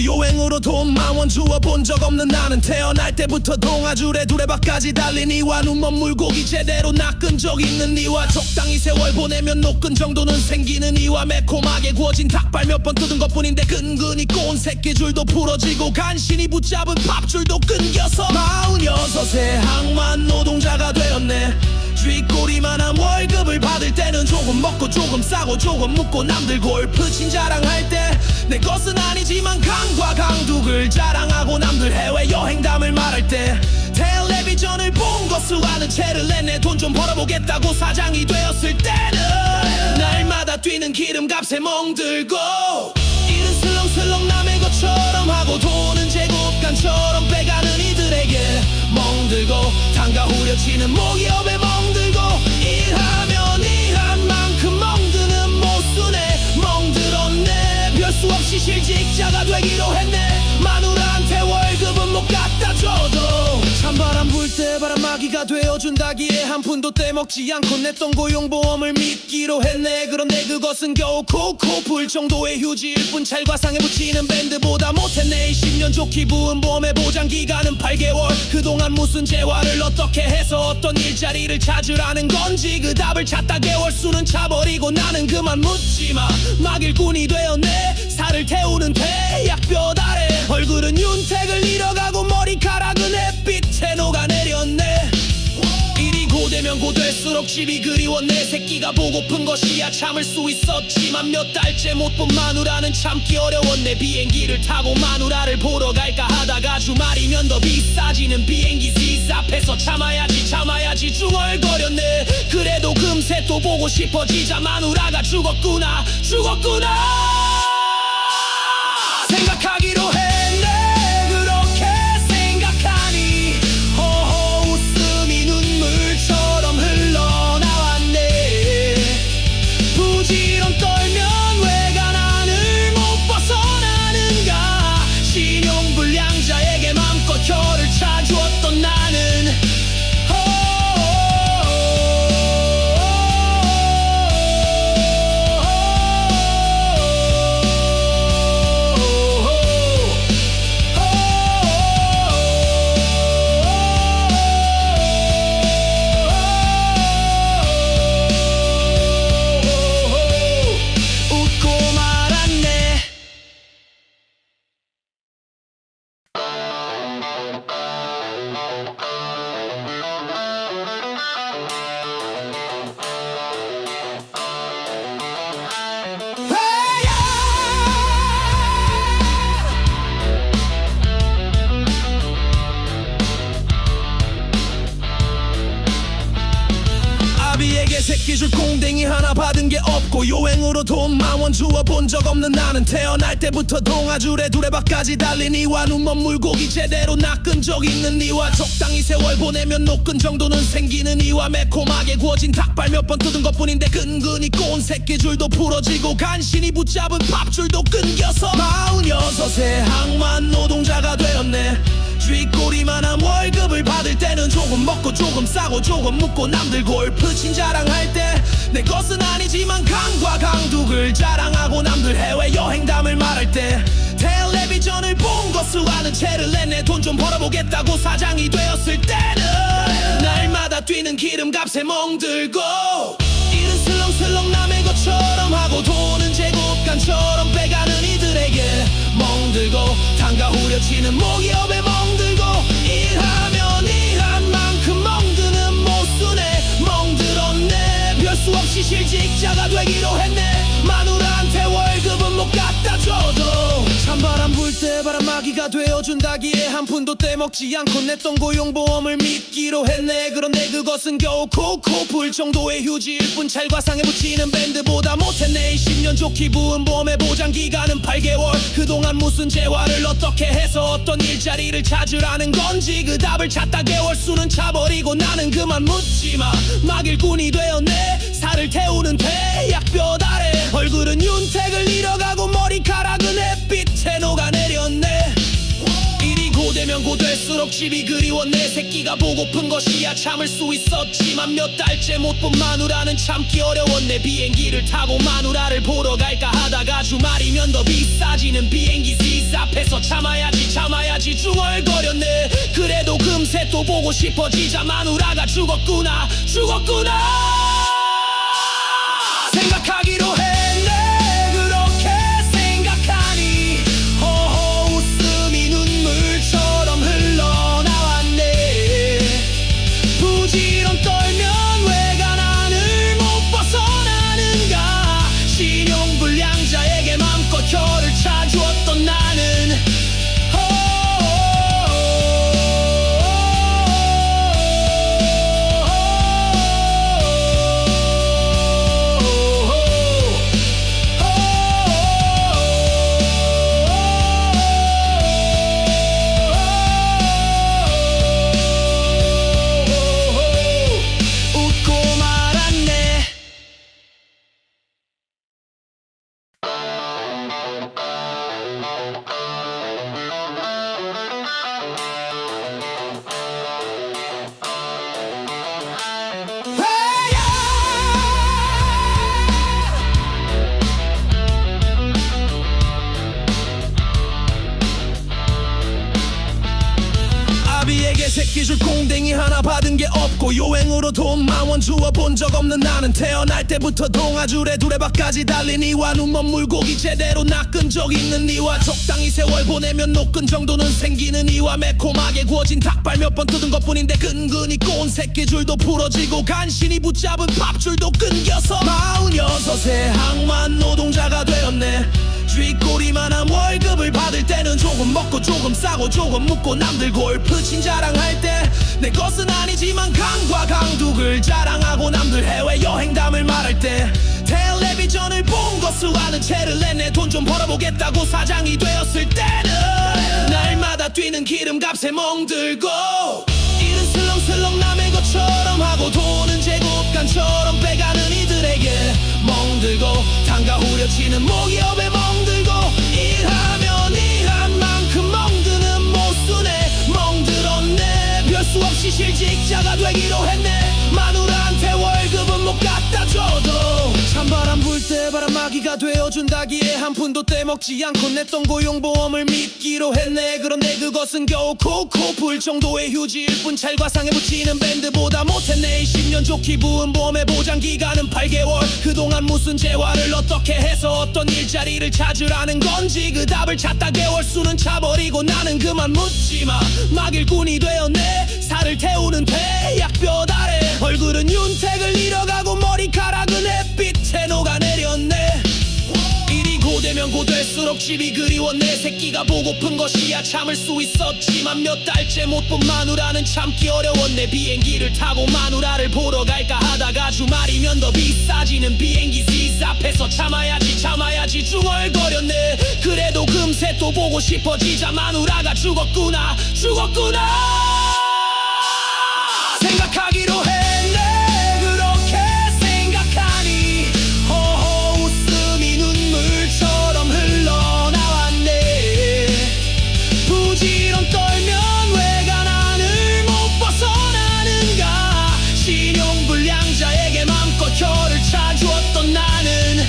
없고 요행으로 돈만 원 주워본 적 없는 나는 태어날 때부터 동아줄에 두레박까지 달린 이와 눈먼 물고기 제대로 낚은 적 있는 이와 적당히 세월 보내면 녹근 정도는 생기는 이와 매콤하게 구워진 닭발 몇 번 뜯은 것뿐인데 끈끈이 꼬은 새끼줄도 부러지고 간신히 붙잡은 밥줄도 끊겨서 46세 항만 노동자가 되었네. 쥐꼬리만한 월급을 받을 때는 조금 먹고 조금 싸고 조금 묻고 남들 골프 친 자랑할 때 내 것은 아니지만 강과 강둑을 자랑하고 남들 해외여행담을 말할 때 텔레비전을 본 거 수많은 채를 내내 돈 좀 벌어보겠다고 사장이 되었을 때는 날마다 뛰는 기름값에 멍들고 일은 슬렁슬렁 남의 것처럼 하고 돈은 제곱간처럼 빼가는 이들에게 멍들고 단가 후려치는 모기업에 멍들고 일하면 일한 만큼 멍드는 모순에 멍들었네. 별 수 없이 실직자가 되기로 했네. 마누라한테 월급은 못 갖다 줘도 찬바람 불 때 바람막이가 되어준다기에 한 푼도 떼먹지 않고 냈던 고용보험을 믿기로 했네. 그런데 그것은 겨우 콕콕 불 정도의 휴지일 뿐 찰과상에 붙이는 밴드보다 못했네. 10년 좋기 부은 보험의 보장기간은 8개월. 그동안 무슨 재활을 어떻게 해서 어떤 일자리를 찾으라는 건지 그 답을 찾다 개월수는 차버리고 나는 그만 묻지마. 막 일꾼이 되었네. 살을 태우는 태약볕 아래 얼굴은 윤택을 잃어가고 머리카락은 햇빛에 녹아내렸네. 일이 고되면 고될수록 집이 그리워. 내 새끼가 보고픈 것이야 참을 수 있었지만 몇 달째 못 본 마누라는 참기 어려웠네. 비행기를 타고 마누라를 보러 갈까 하다가 주말이면 더 비싸지는 비행기 시스 앞에서 참아야지 중얼거렸네. 그래도 금세 또 보고 싶어지자 마누라가 죽었구나 생각하기로 했네. 그렇게 생각하니 허허 웃음이 눈물처럼 흘러나왔네. 부지런 떨면 외관안을 못 벗어나는가. 신용불량자에게 맘껏 혀를 차주었던 나는 새끼줄 꽁댕이 하나 받은 게 없고 요행으로 돈만 원 주워본 적 없는 나는 태어날 때부터 동아줄에 두레박까지 달린 이와 눈먼 물고기 제대로 낚은 적 있는 이와 적당히 세월 보내면 녹근 정도는 생기는 이와 매콤하게 구워진 닭발 몇 번 뜯은 것뿐인데 끈끈이 꼬은 새끼줄도 부러지고 간신히 붙잡은 밥줄도 끊겨서 46세 항만 노동자가 되었네. 쥐꼬리만한 월급을 받을 때는 조금 먹고 조금 싸고 조금 묻고 남들 골프 친 자랑할 때 내 것은 아니지만 강과 강둑을 자랑하고 남들 해외여행담을 말할 때 텔레비전을 본 거 수많은 채를 내내 돈 좀 벌어보겠다고 사장이 되었을 때는 날마다 뛰는 기름값에 멍들고 일은 슬렁슬렁 남의 것처럼 하고 돈은 제곱간처럼 빼가는 이들에게 멍들고 단가 후려치는 모기업에 멍들고 일하면 일한 만큼 멍드는 모순에 멍들었네. 별 수 없이 실직자가 되기로 했네. 마누라한테 월급은 못 갖다 줘도 찬바람 불 때 바람막이가 되어준다기에 한 푼도 떼먹지 않고 냈던 고용보험을 믿기로 했네. 그런데 그것은 겨우 콕콕 불 정도의 휴지일 뿐 찰과상에 붙이는 밴드보다 못했네. 10년 좋기 부은 보험의 보장기간은 8개월. 그동안 무슨 재활을 어떻게 해서 어떤 일자리를 찾으라는 건지 그 답을 찾다 개월수는 차버리고 나는 그만 묻지마. 막 일꾼이 되었네. 살을 태우는 태약볕 아래 얼굴은 윤택을 잃어가고 머리카락은 햇빛에 녹아내렸네. 일이 고되면 고될수록 집이 그리워 내 새끼가 보고픈 것이야. 참을 수 있었지만 몇 달째 못 본 마누라는 참기 어려웠네. 비행기를 타고 마누라를 보러 갈까 하다가 주말이면 더 비싸지는 비행기 시스 앞에서 참아야지 중얼거렸네. 그래도 금세 또 보고 싶어지자 마누라가 죽었구나 생각하기로 했네. 그렇게 생각하니 허허 웃음이 눈물처럼 흘러나왔네. 부지런 떨면 왜가 나를 못 벗어나는가. 신용불량자에게 맘껏 혀를 차주었던 나는 아비에게 새끼줄 공댕이 하나 받은 게 없고 요행으로 돈 10,000원 주워본 적 없는 나는 태어날 때부터 동아줄에 두레박까지 달린 이와 눈먼 물고기 제대로 낚은 적 있는 이와 적당히 세월 보내면 녹근 정도는 생기는 이와 매콤하게 구워진 닭발 몇 번 뜯은 것뿐인데 끈끈이 꼬은 새끼줄도 부러지고 간신히 붙잡은 밥줄도 끊겨서 46세 항만 노동자가 되었네. 쥐꼬리만한 월급을 받을 때는 조금 먹고 조금 싸고 조금 묵고 남들 골프친 자랑할 때 내 것은 아니지만 강과 강둑을 자랑하고 남들 해외여행담을 말할 때 텔레비전을 본 것을 아는 채를 내내 돈 좀 벌어보겠다고 사장이 되었을 때는 날마다 뛰는 기름값에 멍들고 일은 슬렁슬렁 남의 것처럼 하고 돈은 제곱간처럼 빼가는 이들에게 멍들고 단가 후려치는 모기업에 멍들고 일하면 일한 만큼 멍드는 모순에 멍들었네. 별 수 없이 실직자가 되기로 했네. 마누라한테 월급은 못 갖다 줘도 찬바람 불 때 바람막이가 되어준다기에 한 푼도 떼먹지 않고 냈던 고용보험을 믿기로 했네. 그런데 그것은 겨우 콕콕 불 정도의 휴지일 뿐 찰과상에 붙이는 밴드보다 못했네. 10년 좋기 부은 보험의 보장기간은 8개월. 그동안 무슨 재활을 어떻게 해서 어떤 일자리를 찾으라는 건지 그 답을 찾다 개월 수는 차버리고 나는 그만 묻지마. 막 일꾼이 되었네. 살을 태우는 태약볕 아래 얼굴은 윤택을 잃어가고 머리카락은 햇빛에 녹아내렸네. 일이 고되면 고될수록 집이 그리워 내 새끼가 보고픈 것이야. 참을 수 있었지만 몇 달째 못 본 마누라는 참기 어려웠네. 비행기를 타고 마누라를 보러 갈까 하다가 주말이면 더 비싸지는 비행기 시스 앞에서 참아야지 중얼거렸네. 그래도 금세 또 보고 싶어지자 마누라가 죽었구나 생각하기로 했네. 그렇게 생각하니 허허 웃음이 눈물처럼 흘러나왔네. 부지런 떨면 왜가 나를 못 벗어나는가. 신용불량자에게 맘껏 혀를 차주었던 나는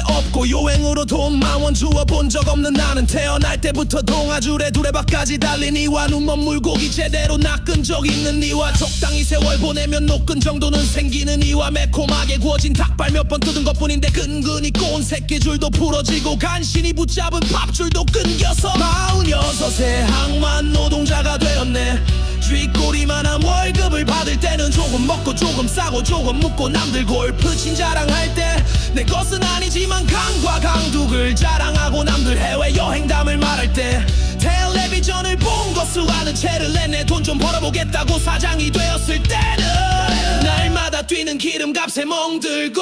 없고 여행으로 돈 만원 주워본 적 없는 나는 태어날 때부터 동아줄에 두레박까지 달린 이와 눈먼 물고기 제대로 낚은 적 있는 이와 적당히 세월 보내면 녹근 정도는 생기는 이와 매콤하게 구워진 닭발 몇 번 뜯은 것뿐인데 근근히 꼬은 새끼줄도 부러지고 간신히 붙잡은 밥줄도 끊겨서 46세 항만 노동자가 되었네. 쥐꼬리만한 월급을 받을 때는 조금 먹고 조금 싸고 조금 묵고 남들 골프친 자랑할 때 내 것은 아니지만 강과 강둑을 자랑하고 남들 해외여행담을 말할 때 텔레비전을 본 것을 아는 채를 내내 돈 좀 벌어보겠다고 사장이 되었을 때는 날마다 뛰는 기름값에 멍들고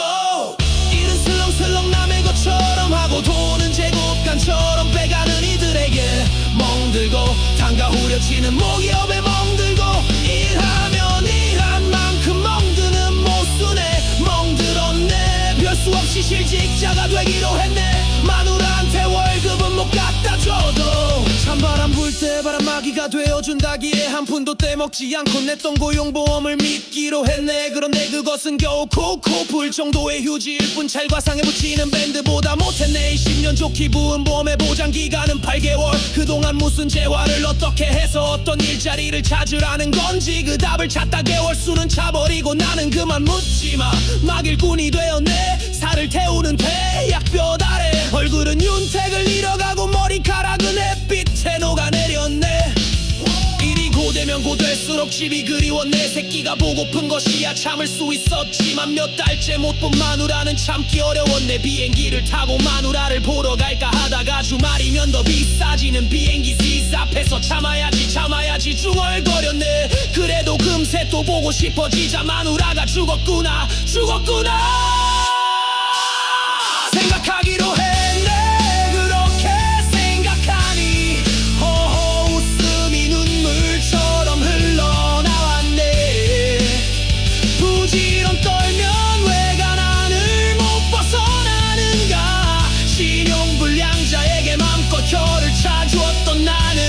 일은 슬렁슬렁 남의 것처럼 하고 돈은 제곱간처럼 빼가는 이들에게 멍들고 단가 후려치는 모기업에 멍들고 일하면 일한 만큼 멍드는 모순에 멍들었네. 별 수 없이 실직자가 되기로 했네. 마누라한테 월급은 못 갖다 줘도 찬바람 불 때 바람막이가 되어준다기에 한 푼도 떼먹지 않고 냈던 고용보험을 믿기로 했네. 그런데 그것은 겨우 콕콕 불 정도의 휴지일 뿐 찰과상에 붙이는 밴드보다 못했네. 10년 좋기 부은 보험의 보장기간은 8개월. 그동안 무슨 재활을 어떻게 해서 어떤 일자리를 찾으라는 건지 그 답을 찾다 개월 수는 차버리고 나는 그만 묻지마. 막일꾼이 되었네. 살을 태우는 태약볕 아래 얼굴은 윤택을 잃어가고 머리카락은 햇빛에 녹아내렸네. 일이 고되면 고될수록 집이 그리워 내 새끼가 보고픈 것이야 참을 수 있었지만 몇 달째 못 본 마누라는 참기 어려웠네. 비행기를 타고 마누라를 보러 갈까 하다가 주말이면 더 비싸지는 비행기 시스 앞에서 참아야지 중얼거렸네. 그래도 금세 또 보고 싶어지자 마누라가 죽었구나 생각하기로 했네. 그렇게 생각하니 호호 웃음이 눈물처럼 흘러나왔네. 부지런 떨면 외관안을 못 벗어나는가. 신용불량자에게 맘껏 혀를 차주었던 나는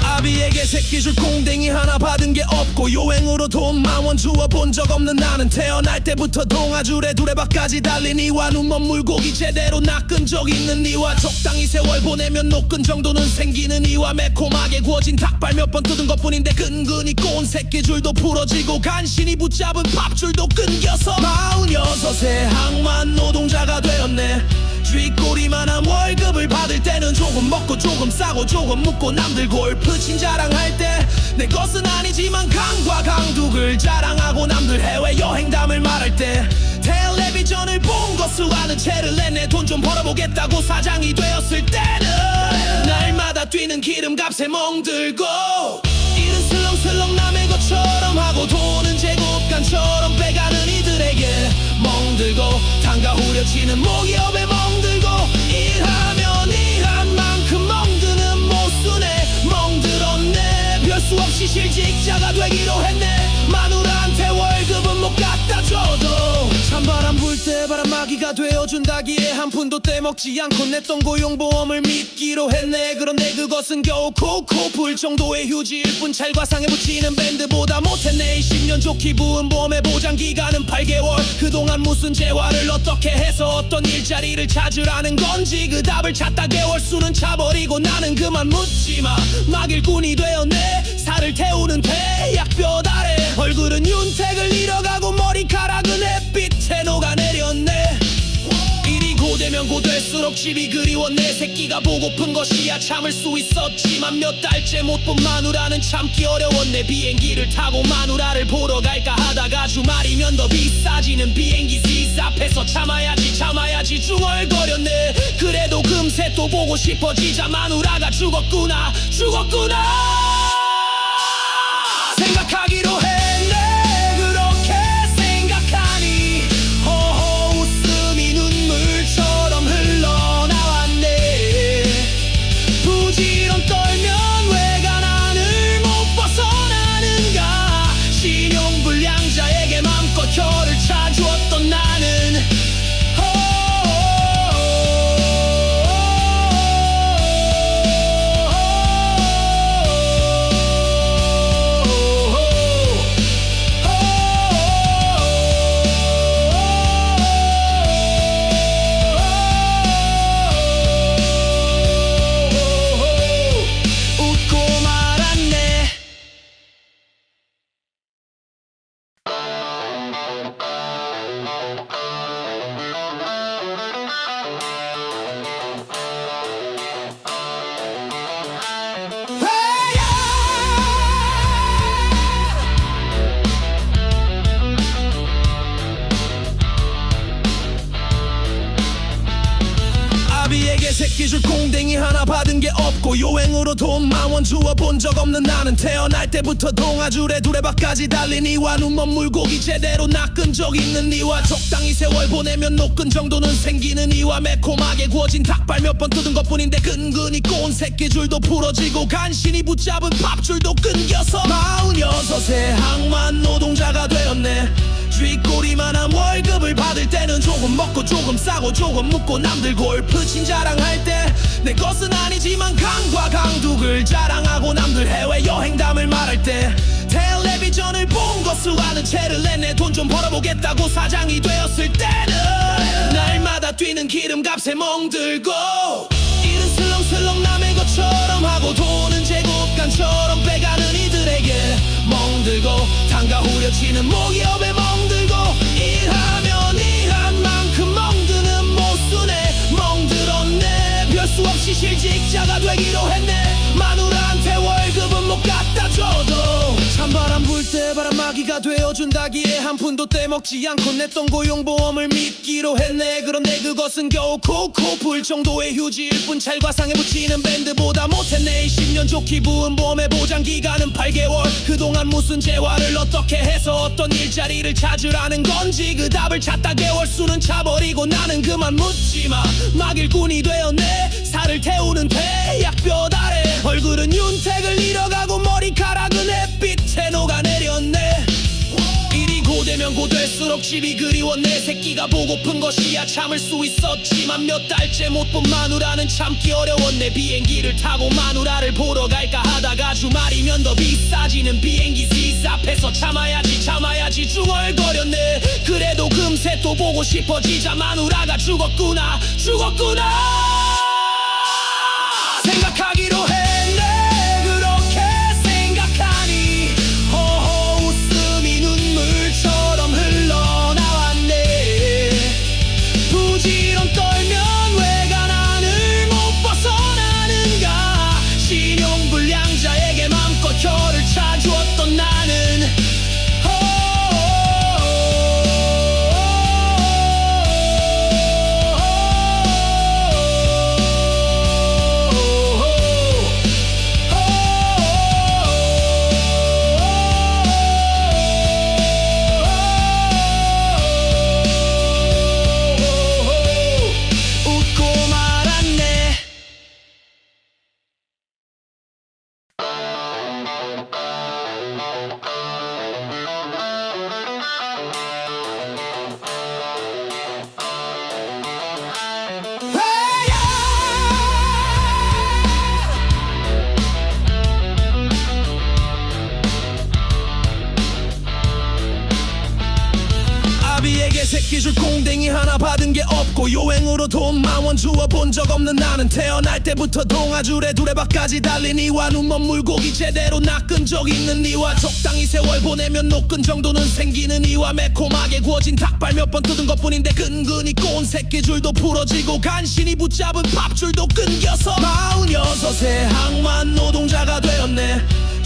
아비에게 새끼줄 꽁댕이 하나 받은 게 없고 여행으로 돈 만원 주워본 적 없는 나는 태어날 때부터 동아줄에 두레박까지 달린 이와 눈먼 물고기 제대로 낚은 적 있는 이와 적당히 세월 보내면 녹근 정도는 생기는 이와 매콤하게 구워진 닭발 몇 번 뜯은 것뿐인데 근근히 꼬은 새끼줄도 부러지고 간신히 붙잡은 밥줄도 끊겨서 46세 항만 노동자가 되었네. 쥐꼬리만한 월급을 받을 때는 조금 먹고 조금 싸고 조금 묵고 남들 골프친 자랑할 때 내 것은 아니지만 강과 강둑을 자랑하고 남들 해외여행담을 말할 때 텔레비전을 본 것을 아는 채를 내내 돈 좀 벌어보겠다고 사장이 되었을 때는 날마다 뛰는 기름값에 멍들고 일은 슬렁슬렁 남의 것처럼 하고 돈은 제곱간처럼 빼가는 이들에게 멍들고 단가 후려치는 모기업에 멍들고 일하면 일한 만큼 멍드는 모순에 멍들었네. 별 수 없이 실직자가 되기로 했네. 마누라한테 월급은 못 갖다 줘도 찬바람 불 때 바람막이가 되어준다기에 한 푼도 떼먹지 않고 냈던 고용보험을 믿기로 했네. 그런데 그것은 겨우 콕콕 불 정도의 휴지일 뿐 찰과상에 붙이는 밴드보다 못했네. 10년 좋기 부은 보험의 보장기간은 8개월. 그동안 무슨 재활을 어떻게 해서 어떤 일자리를 찾으라는 건지 그 답을 찾다 개월 수는 차버리고 나는 그만 묻지마. 막일꾼이 되었네. 살을 태우는 태약볕 아래 얼굴은 윤택을 잃어가고 머리카락은 햇빛에 녹아내렸네. 일이 고되면 고될수록 집이 그리워 내 새끼가 보고픈 것이야 참을 수 있었지만 몇 달째 못 본 마누라는 참기 어려웠네. 비행기를 타고 마누라를 보러 갈까 하다가 주말이면 더 비싸지는 비행기 시스 앞에서 참아야지 중얼거렸네. 그래도 금세 또 보고 싶어지자 마누라가 죽었구나 생각하기로 했네. 그렇게 생각하니 허허 웃음이 눈물처럼 흘러나왔네. 부지런 떨면 왜가 나를 못 벗어나는가. 신용불량자에게 맘껏 혀를 차주었던 나는 아비에게 새끼줄 콩댕이 하나 받은 게 없고 요행으로 돈 10,000원 주워본 적 없는 나는 태어날 때부터 동아줄에 두레박까지 달린 이와 눈먼 물고기 제대로 낚은 적 있는 이와 적당히 세월 보내면 녹근 정도는 생기는 이와 매콤하게 구워진 닭발 몇 번 뜯은 것뿐인데 근근히 꼬은 새끼줄도 부러지고 간신히 붙잡은 밥줄도 끊겨서 46세 항만 노동자가 되었네. 쥐꼬리만한 월급을 받을 때는 조금 먹고 조금 싸고 조금 묻고 남들 골프친 자랑할 때 내 것은 아니지만 강과 강둑을 자랑하고 남들 해외여행담을 말할 때 텔레비전을 본 거 수많은 채를 내내 돈 좀 벌어보겠다고 사장이 되었을 때는 날마다 뛰는 기름값에 멍들고 일은 슬렁슬렁 남의 것처럼 하고 돈은 제국간처럼 빼가는 이들에게 멍들고 단가 후려치는 모기업에 멍들고 일하면 일한 만큼 멍드는 모순에 멍들었네. 별 수 없이 실직자가 되기로 했네. 마누라한테 월급은 못 갖다 줘도 찬바람 불 때 바람막이가 되어준다기에 한 푼도 떼먹지 않고 냈던 고용보험을 믿기로 했네. 그런데 그것은 겨우 콕콕 불 정도의 휴지일 뿐 찰과상에 붙이는 밴드보다 못했네. 10년 좋기 부은 보험의 보장기간은 8개월. 그동안 무슨 재활을 어떻게 해서 어떤 일자리를 찾으라는 건지 그 답을 찾다 개월 수는 차버리고 나는 그만 묻지마. 막 일꾼이 되었네. 살을 태우는 태약볕 아래 얼굴은 윤택을 잃어가고 머리카락은 햇빛에 녹아내렸네. 일이 고되면 고될수록 집이 그리워. 내 새끼가 보고픈 것이야 참을 수 있었지만 몇 달째 못 본 마누라는 참기 어려웠네. 비행기를 타고 마누라를 보러 갈까 하다가 주말이면 더 비싸지는 비행기 시스 앞에서 참아야지 중얼거렸네. 그래도 금세 또 보고 싶어지자 마누라가 죽었구나 생각하기로 했네. 그렇게 생각하니 허허 웃음이 눈물처럼 흘러나왔네. 부지런 떨면 왜가 나를 못 벗어나는가. 신용불량자에게 맘껏 혀를 차주었던 나는 아비에게 새끼줄 콩댕이 하나 받은 게 없고 요행으로 돈 10,000원 주워본 적 없는 나는 태어날 때부터 동아줄에 두레박까지 달린 이와 눈먼 물고기 제대로 낚은 적 있는 이와 적당히 세월 보내면 녹근 정도는 생기는 이와 매콤하게 구워진 닭발 몇 번 뜯은 것뿐인데 근근히 꼬은 새끼줄도 부러지고 간신히 붙잡은 밥줄도 끊겨서 46세 항만 노동자가 되었네.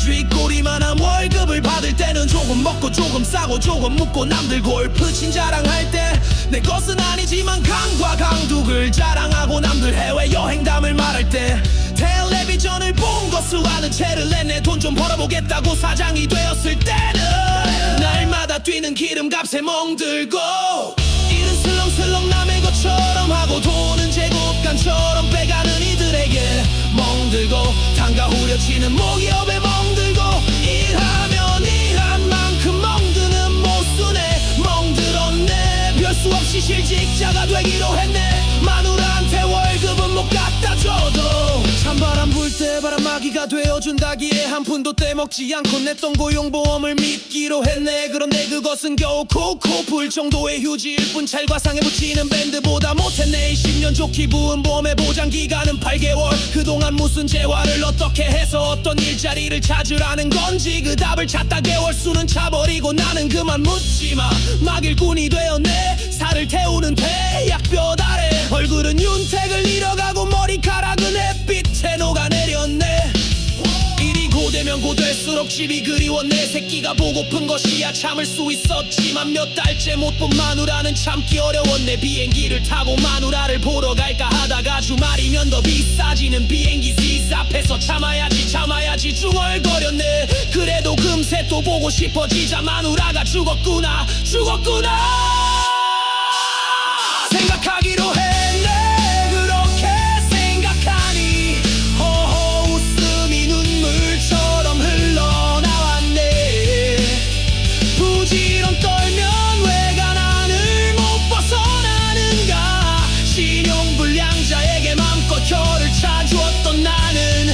쥐꼬리만한 월급을 받을 때는 조금 먹고 조금 싸고 조금 묻고 남들 골프친 자랑할 때 내 것은 아니지만 강과 강둑을 자랑하고 남들 해외여행담을 말할 때 텔레비전을 본 거 수많은 채를 냈네. 돈 좀 벌어보겠다고 사장이 되었을 때는 날마다 뛰는 기름값에 멍들고 일은 슬렁슬렁 남의 것처럼 하고 돈은 제곱간처럼 빼가는 이들에게 멍들고 단가 후려치는 모기업에 멍들고 일하면 일한 만큼 멍드는 모순에 멍들었네. 별 수 없이 실직자가 되기로 했네. 마누라한테 월급은 못 갖다 줘도 찬바람 불 때 바람막이가 되어준다기에 한 푼도 떼먹지 않고 냈던 고용보험을 믿기로 했네. 그런데 그것은 겨우 콕콕 불 정도의 휴지일 뿐 찰과상에 붙이는 밴드보다 못했네. 20년 조기 부은보험의 보장기간은 8개월. 그동안 무슨 재활을 어떻게 해서 어떤 일자리를 찾으라는 건지 그 답을 찾다 개월 수는 차버리고 나는 그만 묻지마. 막일꾼이 되었네. 살을 태우는 태약볕 아래 얼굴은 윤택을 잃어가고 머리카락은 햇빛에 녹아내렸네. 일이 고되면 고될수록 집이 그리워. 내 새끼가 보고픈 것이야 참을 수 있었지만 몇 달째 못 본 마누라는 참기 어려웠네. 비행기를 타고 마누라를 보러 갈까 하다가 주말이면 더 비싸지는 비행기 시스 앞에서 참아야지 중얼거렸네. 그래도 금세 또 보고 싶어지자 마누라가 죽었구나 생각하기로 했네. 그렇게 생각하니 허허 웃음이 눈물처럼 흘러나왔네. 부지런 떨면 외관안을 못 벗어나는가. 신용불량자에게 맘껏 혀를 차주었던 나는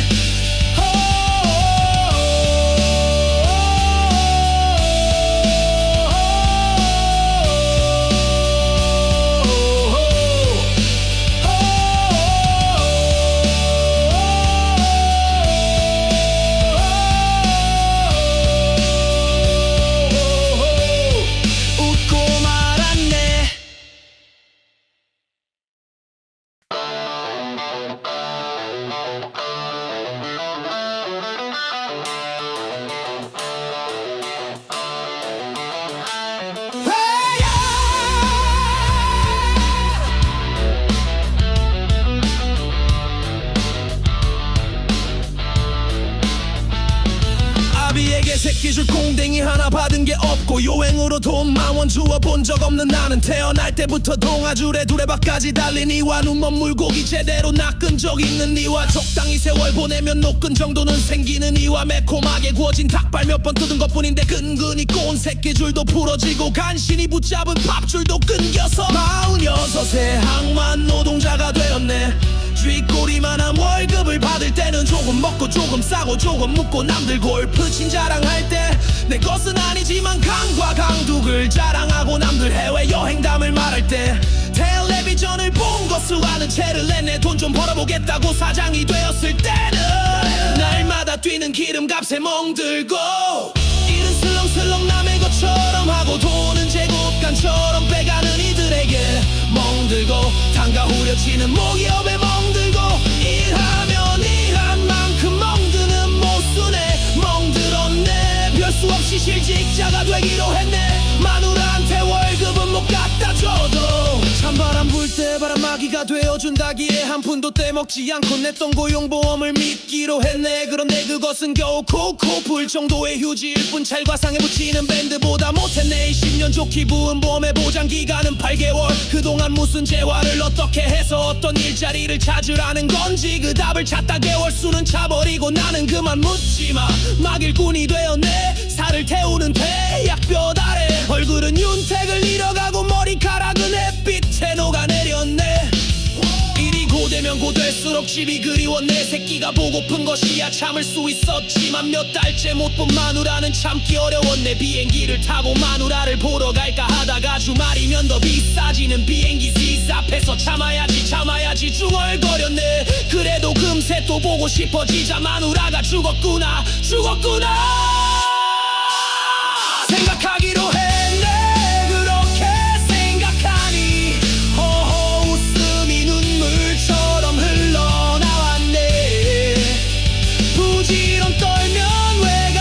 아비에게 새끼줄 공댕이 하나 받은 게 없고 요행으로 돈 10,000원 주워본 적 없는 나는 태어날 때부터 동아줄에 두레박까지 달린 이와 눈먼 물고기 제대로 낚은 적 있는 이와 적당히 세월 보내면 녹근 정도는 생기는 이와 매콤하게 구워진 닭발 몇 번 뜯은 것뿐인데 근근히 꼬은 새끼줄도 부러지고 간신히 붙잡은 밥줄도 끊겨서 46세 항만 노동자가 되었네. 쥐꼬리만한 월급을 받을 때는 조금 먹고 조금 싸고 조금 묻고 남들 골프친 자랑할 때 내 것은 아니지만 강과 강둑을 자랑하고 남들 해외여행담을 말할 때 텔레비전을 본 거 수많은 채를 냈네. 돈 좀 벌어보겠다고 사장이 되었을 때는 날마다 뛰는 기름값에 멍들고 일은 슬렁슬렁 남의 것처럼 하고 돈은 제곱간처럼 빼가는 이들에게 멍들고 단가 후려치는 모기업에 멍들고 일하면 일한 만큼 멍드는 모순에 멍들었네. 별 수 없이 실직자가 되기로 했네. 마누라한테 월급은 못 갖다 줘도 찬바람 불 때 바람막이가 되어준다기에 한 푼도 떼먹지 않고 냈던 고용보험을 믿기로 했네. 그런데 그것은 겨우 콕콕 불 정도의 휴지일 뿐 찰과상에 붙이는 밴드보다 못했네. 20년 조기 부은보험의 보장기간은 8개월. 그동안 무슨 재활을 어떻게 해서 어떤 일자리를 찾으라는 건지 그 답을 찾다 개월 수는 차버리고 나는 그만 묻지마. 막일꾼이 되었네. 살을 태우는 태약볕 아래 얼굴은 윤택을 잃어가고 머리카락은 햇빛에 녹아내렸네. 일이 고되면 고될수록 집이 그리워. 내 새끼가 보고픈 것이야 참을 수 있었지만 몇 달째 못 본 마누라는 참기 어려웠네. 비행기를 타고 마누라를 보러 갈까 하다가 주말이면 더 비싸지는 비행기 시스 앞에서 참아야지 중얼거렸네. 그래도 금세 또 보고 싶어지자 마누라가 죽었구나 생각하기로 했네. 그렇게 생각하니 허허 웃음이 눈물처럼 흘러나왔네. 부지런 떨면 왜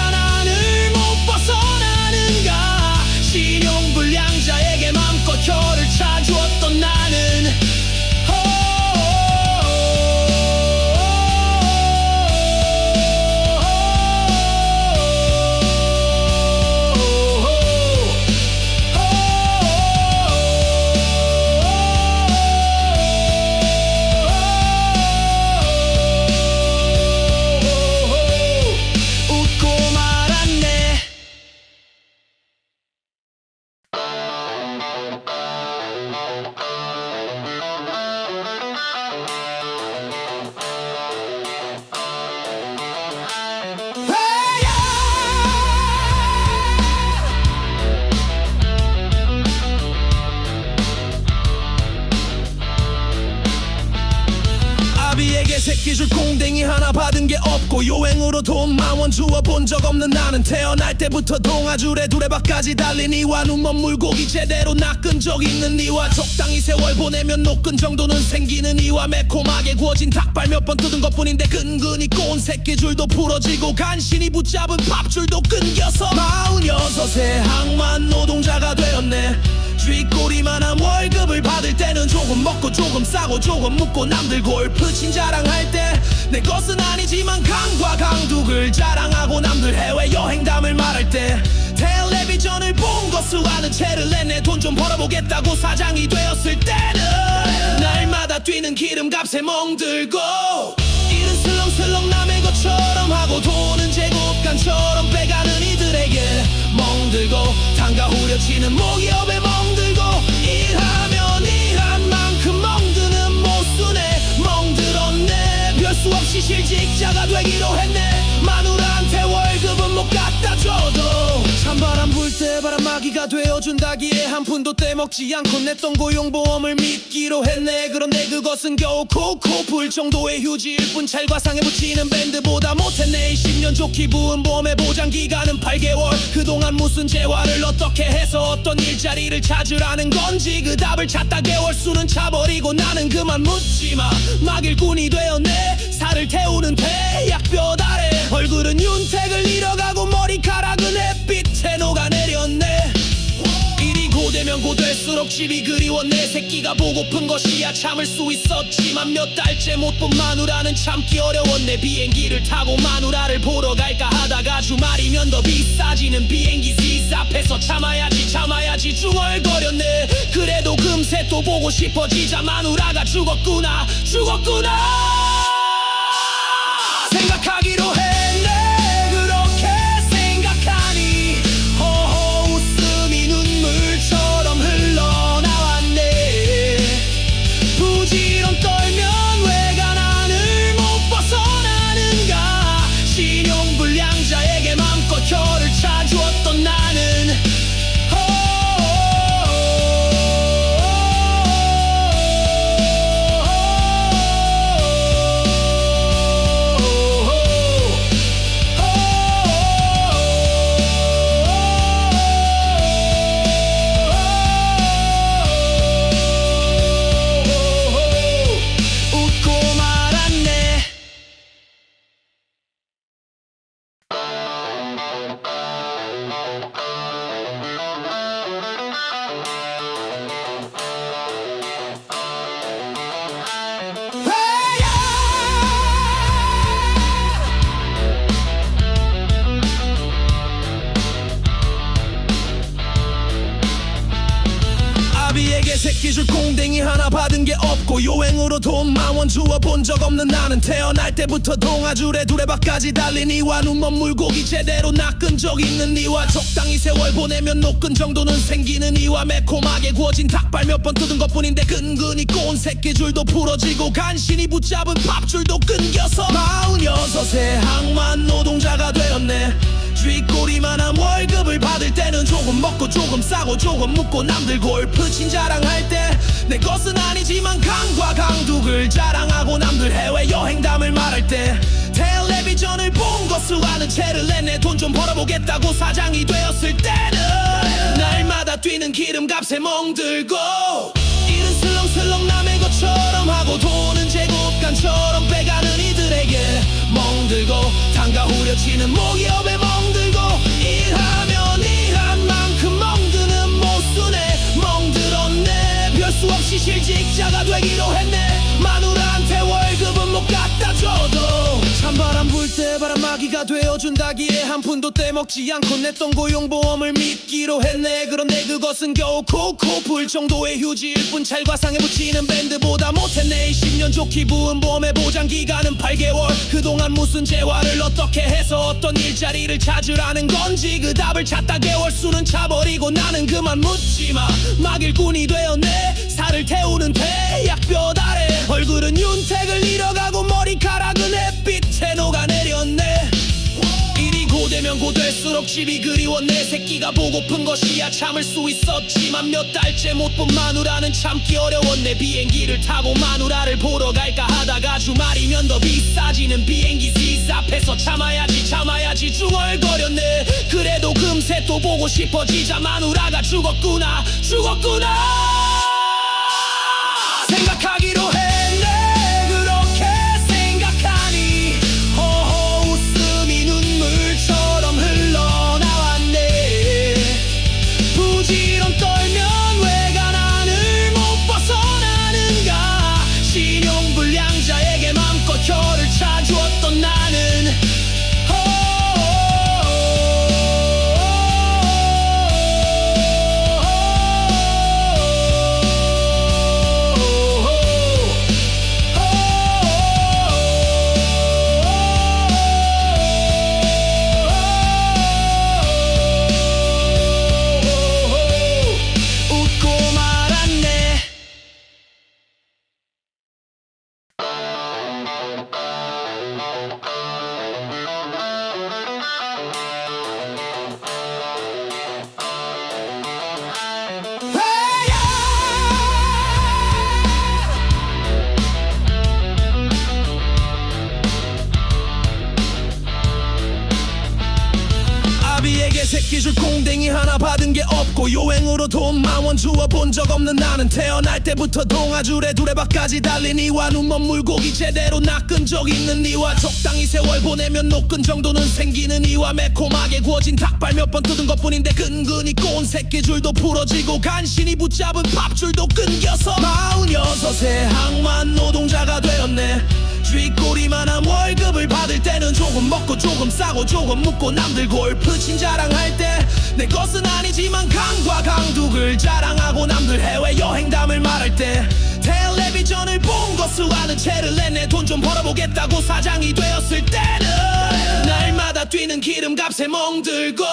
하나 받은 게 없고 요행으로 돈 10,000원 주워본 적 없는 나는 태어날 때부터 동아줄에 두레박까지 달린 이와 눈먼 물고기 제대로 낚은 적 있는 이와 적당히 세월 보내면 녹근 정도는 생기는 이와 매콤하게 구워진 닭발 몇 번 뜯은 것뿐인데 근근히 꼬은 새끼줄도 부러지고 간신히 붙잡은 밥줄도 끊겨서 46세 항만 노동자가 되었네. 쥐꼬리만한 월급을 받을 때는 조금 먹고 조금 싸고 조금 묻고 남들 골프 친 자랑할 때 내 것은 아니지만 강과 강둑을 자랑하고 남들 해외여행담을 말할 때 텔레비전을 본 거 수많은 채를 내내 돈 좀 벌어보겠다고 사장이 되었을 때는 날마다 뛰는 기름값에 멍들고 일은 슬렁슬렁 남의 것처럼 하고 돈은 제곱간처럼 빼가는 이들에게 멍들고 단가 후려치는 모기업에 멍들고 일하면 일한 만큼 멍드는 모순에 멍들었네. 별 수 없이 실직자가 되기로 했네. 마누라한테 월급은 못 갖다 줘도 찬바람 불 때 바람막이가 되어준다기에 한 푼도 떼먹지 않고 냈던 고용보험을 믿기로 했네. 그런데 그것은 겨우 콕콕 불 정도의 휴지일 뿐 찰과상에 붙이는 밴드보다 못했네. 20년 좋기 부은 보험의 보장기간은 8개월. 그동안 무슨 재활을 어떻게 해서 어떤 일자리를 찾으라는 건지 그 답을 찾다 개월 수는 차버리고 나는 그만 묻지마. 막 일꾼이 되었네. 살을 태우는 태약볕 아래 얼굴은 윤택을 잃어가고 머리카락은 햇빛에 녹아내렸네. 일이 고되면 고될수록 집이 그리워. 내 새끼가 보고픈 것이야 참을 수 있었지만 몇 달째 못 본 마누라는 참기 어려웠네. 비행기를 타고 마누라를 보러 갈까 하다가 주말이면 더 비싸지는 비행기 시 앞에서 참아야지 중얼거렸네. 그래도 금세 또 보고 싶어지자 마누라가 죽었구나 생각하기로 했네. 그렇게 생각하니 허허 웃음이 눈물처럼 흘러나왔네. 부지런 떨면 외관안을 못 벗어나는가. 신용불량자에게 맘껏 혀를 차주었던 나는 아비에게 새끼줄 꽁댕이 하나 받은 게 없고 요행으로 돈 10,000원 주워본 적 없는 나는 태어날 때부터 동아줄에 두레박까지 달린 이와 눈먼 물고기 제대로 낚은 적 있는 이와 적당히 세월 보내면 녹근 정도는 생기는 이와 매콤하게 구워진 닭발 몇 번 뜯은 것뿐인데 근근히 꼬은 새끼줄도 부러지고 간신히 붙잡은 밥줄도 끊겨서 46세 항만 노동자가 되었네. 쥐꼬리만한 월급을 받을 때는 조금 먹고 조금 싸고 조금 묻고 남들 골프 친 자랑할 때 내 것은 아니지만 강과 강둑을 자랑하고 남들 해외여행담을 말할 때 텔레비전을 본 거 수많은 채를 내내 돈 좀 벌어보겠다고 사장이 되었을 때는 날마다 뛰는 기름값에 멍들고 일은 슬렁슬렁 남의 것처럼 하고 돈은 제곱간처럼 빼가는 이들에게 멍들고 단가 후려치는 모기업에 멍들고 일하면 일한 만큼 멍드는 모순에 멍들었네. 별 수 없이 실직자가 되기로 했네. 마누라한테 월급은 못 갖다 줘도 찬바람 불 때 바람막이가 되어준다기에 한 푼도 떼먹지 않고 냈던 고용보험을 믿기로 했네. 그런데 그것은 겨우 콕콕 불 정도의 휴지일 뿐 찰과상에 붙이는 밴드보다 못했네. 20년 좋기 부은 보험의 보장기간은 8개월. 그동안 무슨 재활을 어떻게 해서 어떤 일자리를 찾으라는 건지 그 답을 찾다 개월 수는 차버리고 나는 그만 묻지마. 막 일꾼이 되었네. 살을 태우는 태약볕 아래 얼굴은 윤택을 잃어가고 머리카락은 햇빛에 녹아내렸네. 일이 고되면 고될수록 볼수록 집이 그리워 내 새끼가 보고픈 것이야. 참을 수 있었지만 몇 달째 못 본 마누라는 참기 어려웠네. 비행기를 타고 마누라를 보러 갈까 하다가 주말이면 더 비싸지는 비행기 시스 앞에서 참아야지 중얼거렸네. 그래도 금세 또 보고 싶어지자 마누라가 죽었구나 생각하기로 했네. 그렇게 생각하니 허허 웃음이 눈물처럼 흘러나왔네. 부지런 떨면 왜가 나를 못 벗어나는가. 신용불량자에게 맘껏 혀를 차주었던 나는 아비에게 새끼줄 공댕이 하나 받은 게 없고 요행으로 돈 10,000원 주워 본 적 없는 나는 태어날 때부터 동아줄에 두레박까지 달린 이와 눈먼 물고기 제대로 낚은 적 있는 이와 적당히 세월 보내면 녹근 정도는 생기는 이와 매콤하게 구워진 닭발 몇 번 뜯은 것뿐인데 근근히 꼬은 새끼줄도 부러지고 간신히 붙잡은 밥줄도 끊겨서 46세 항만 노동자가 되었네. 쥐꼬리만한 월급을 받을 때는 조금 먹고 조금 싸고 조금 묻고 남들 골프 친 자랑할 때 내 것은 아니지만 강과 강둑을 자랑하고 남들 해외여행담을 말할 때 텔레비전을 본 거 수많은 채를 냈네. 돈 좀 벌어보겠다고 사장이 되었을 때는 날마다 뛰는 기름값에 멍들고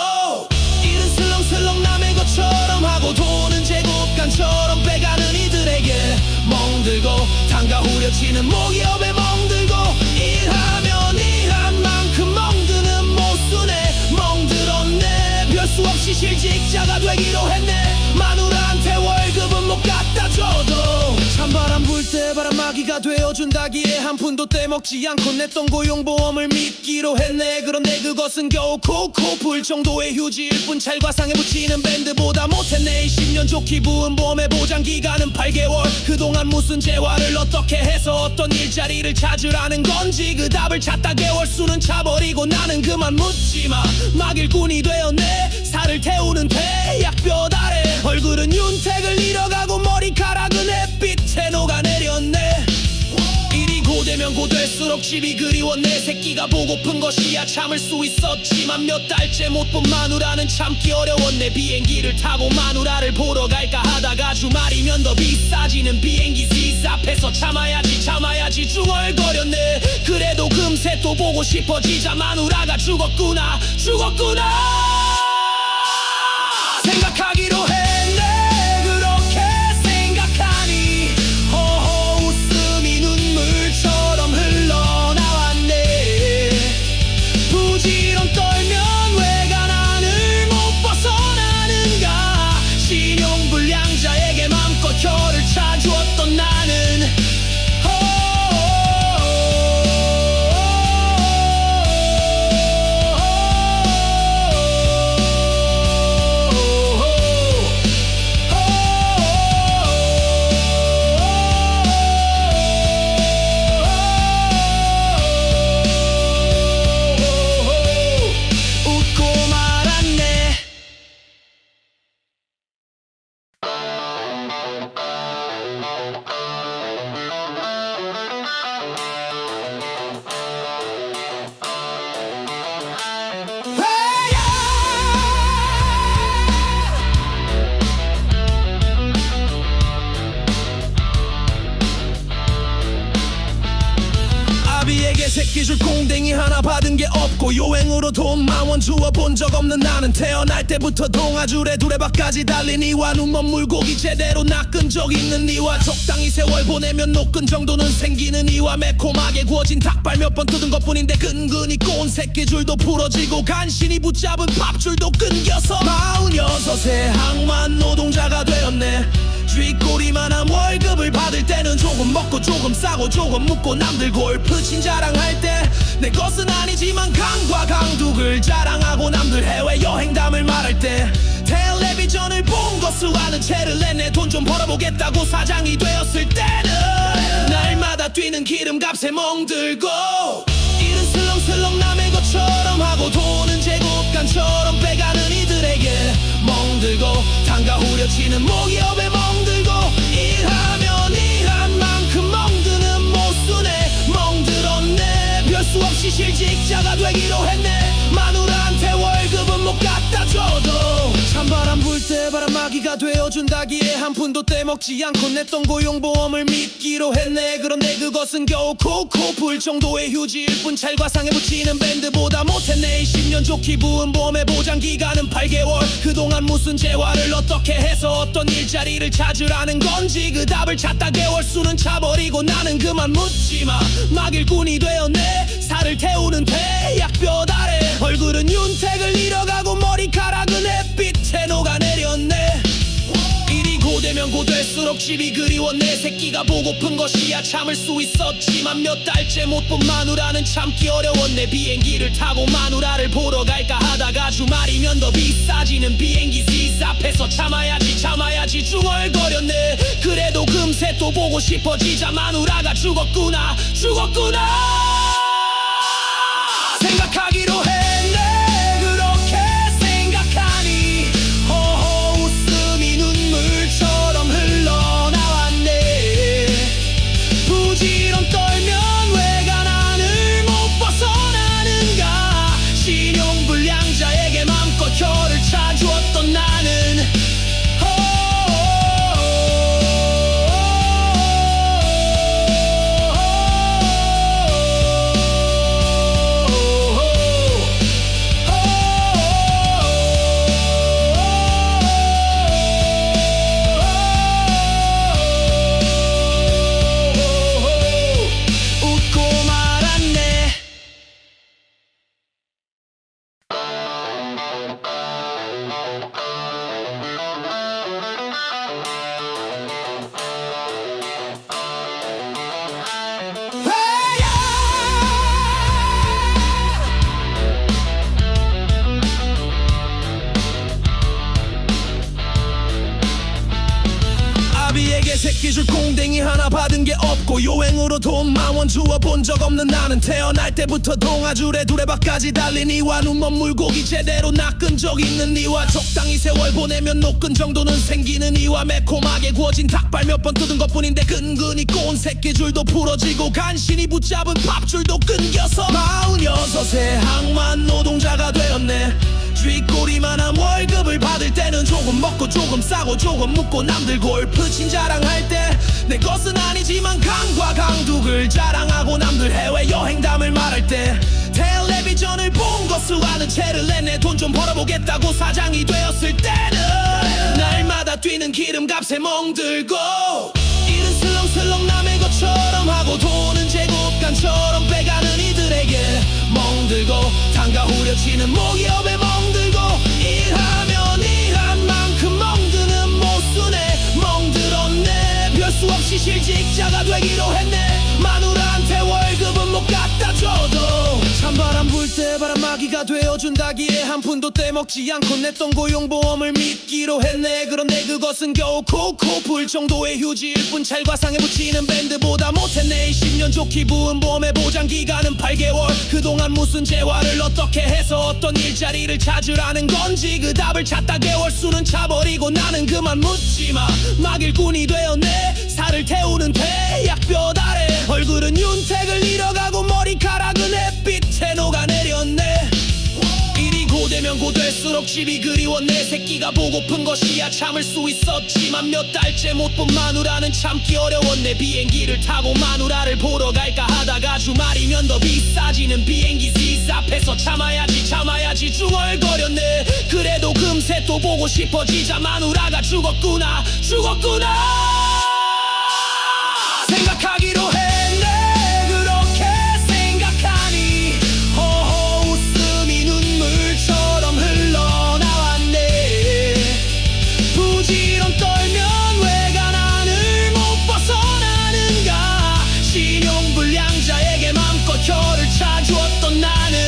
일은 슬렁슬렁 남의 것처럼 하고 돈은 제곱간처럼 빼가는 이들에게 멍들고 단가 후려치는 모기업에 멍들고 일하면 일한 만큼 멍드는 모순에 멍들었네. 별 수 없이 실직자가 되기로 했네. 마누라한테 월급은 못 갖다 줘도 찬바람 불 때 바람막이가 되어준다기에 한 푼도 떼먹지 않고 냈던 고용보험을 믿기로 했네. 그런데 그것은 겨우 콕콕 불 정도의 휴지일 뿐 찰과상에 붙이는 밴드보다 못했네. 20년 좋기 부은 보험의 보장기간은 8개월. 그동안 무슨 재활을 어떻게 해서 어떤 일자리를 찾으라는 건지 그 답을 찾다 개월 수는 차버리고 나는 그만 묻지마. 막일꾼이 되었네. 살을 태우는 태약볕 아래 얼굴은 윤택을 잃어가고 머리카락은 햇빛에 녹아내렸네. 일이 고되면 고될수록 집이 그리워 내 새끼가 보고픈 것이야. 참을 수 있었지만 몇 달째 못 본 마누라는 참기 어려웠네. 비행기를 타고 마누라를 보러 갈까 하다가 주말이면 더 비싸지는 비행기 시스 앞에서 참아야지 중얼거렸네. 그래도 금세 또 보고 싶어지자 마누라가 죽었구나 생각하기로 했네. 그렇게 생각하니 허허 웃음이 눈물처럼 흘러나왔네. 부지런 떨면 왜가 나를 못 벗어나는가. 신용불량자에게 맘껏 혀를 차주었던 나는 새끼줄 꽁댕이 하나 받은 게 없고 요행으로 돈 10,000원 주워본 적 없는 나는 태어날 때부터 동아줄에 두레박까지 달린 이와 눈먼 물고기 제대로 낚은 적 있는 이와 적당히 세월 보내면 녹근 정도는 생기는 이와 매콤하게 구워진 닭발 몇 번 뜯은 것뿐인데 끈끈이 꼬은 새끼줄도 부러지고 간신히 붙잡은 밥줄도 끊겨서 46세 항만 노동자가 되었네. 쥐꼬리만한 월급을 받을 때는 조금 먹고 조금 싸고 조금 묵고 남들 골프친 자랑할 때 내 것은 아니지만 강과 강둑을 자랑하고 남들 해외여행담을 말할 때 텔레비전을 본 것을 아는 채를 내내 돈 좀 벌어보겠다고 사장이 되었을 때는 날마다 뛰는 기름값에 멍들고 일은 슬렁슬렁 남의 것처럼 하고 돈은 제곱간처럼 빼가는 이들에게 멍들고 단가 후려치는 모기업에 멍들고 일하면 일한 만큼 멍드는 모순에 멍들었네. 별 수 없이 실직자가 되기로 했네. 마누라한테 월급은 못 갖다 줘도 찬바람 불 때 바람막이가 되어준다기에 한 푼도 떼먹지 않고 냈던 고용보험을 믿기로 했네. 그런데 그것은 겨우 콕콕 불 정도의 휴지일 뿐 찰과상에 붙이는 밴드보다 못했네. 10년 좋기 부은 보험의 보장기간은 8개월. 그동안 무슨 재활을 어떻게 해서 어떤 일자리를 찾으라는 건지 그 답을 찾다 개월 수는 차버리고 나는 그만 묻지마. 막 일꾼이 되었네. 살을 태우는 태약볕 아래 얼굴은 윤택을 잃어가고 머리카락은 햇빛에 녹아내렸네. 일이 고되면 고될수록 집이 그리워. 내 새끼가 보고픈 것이야 참을 수 있었지만 몇 달째 못 본 마누라는 참기 어려웠네. 비행기를 타고 마누라를 보러 갈까 하다가 주말이면 더 비싸지는 비행기 시스 앞에서 참아야지 중얼거렸네. 그래도 금세 또 보고 싶어지자 마누라가 죽었구나 생각하기로 했네. 그렇게 생각하니 허허 웃음이 눈물처럼 흘러나왔네. 부지런 떨면 외관안을 못 벗어나는가. 신용불량자에게 맘껏 혀를 차주었던 나는 아비에게 새끼줄 꽁댕이 하나 받은 게 없고 요행으로 돈 10,000원 주워본 적 없는 나는 태어날 때부터 동아줄에 두레박까지 달린 이와 눈먼 물고기 제대로 낚은 적 있는 이와 적당히 세월 보내면 녹근 정도는 생기는 이와 매콤하게 구워진 닭발 몇 번 뜯은 것뿐인데 끈끈이 꼬은 새끼줄도 부러지고 간신히 붙잡은 밥줄도 끊겨서 46세 항만 노동자가 되었네. 쥐꼬리만한 월급을 받을 때는 조금 먹고 조금 싸고 조금 묵고 남들 골프친 자랑할 때 내 것은 아니지만 강과 강둑을 자랑하고 남들 해외여행담을 말할 때 텔레비전을 본 것을 아는 채를 내내 돈 좀 벌어보겠다고 사장이 되었을 때는 날마다 뛰는 기름값에 멍들고 일은 슬렁슬렁 남의 것처럼 하고 돈은 제곱간처럼 빼가는 이들에게 멍들고 단가 후려치는 모기업에 멍들고 일하면 일한 만큼 멍드는 모순에 멍들었네. 별 수 없이 실직자가 되기로 했네. 마누라한테 월급은 못 갖다 줘도 찬바람 불 때 바람막이가 되어준다기에 한 푼도 떼먹지 않고 냈던 고용보험을 믿기로 했네. 그런데 그것은 겨우 콕콕 불 정도의 휴지일 뿐 찰과상에 붙이는 밴드보다 못했네. 10년 좋기 부은 보험의 보장기간은 8개월. 그동안 무슨 재활을 어떻게 해서 어떤 일자리를 찾으라는 건지 그 답을 찾다 개월 수는 차버리고 나는 그만 묻지마. 막 일꾼이 되었네. 살을 태우는 태약볕 아래 얼굴은 윤택을 잃어가고 머리카락은 햇빛에 녹아내렸네. 일이 고되면 되면 될수록 집이 그리워 내 새끼가 보고픈 것이야. 참을 수 있었지만 몇 달째 못 본 마누라는 참기 어려웠네. 비행기를 타고 마누라를 보러 갈까 하다가 주말이면 더 비싸지는 비행기 시스 앞에서 참아야지 중얼거렸네. 그래도 금세 또 보고 싶어지자 마누라가 죽었구나 생각하기로 했네. 그렇게 생각하니 허허 웃음이 눈물처럼 흘러나왔네. 부지런 떨면 외관안을 못 벗어나는가. 신용불량자에게 맘껏 혀를 차주었던 나는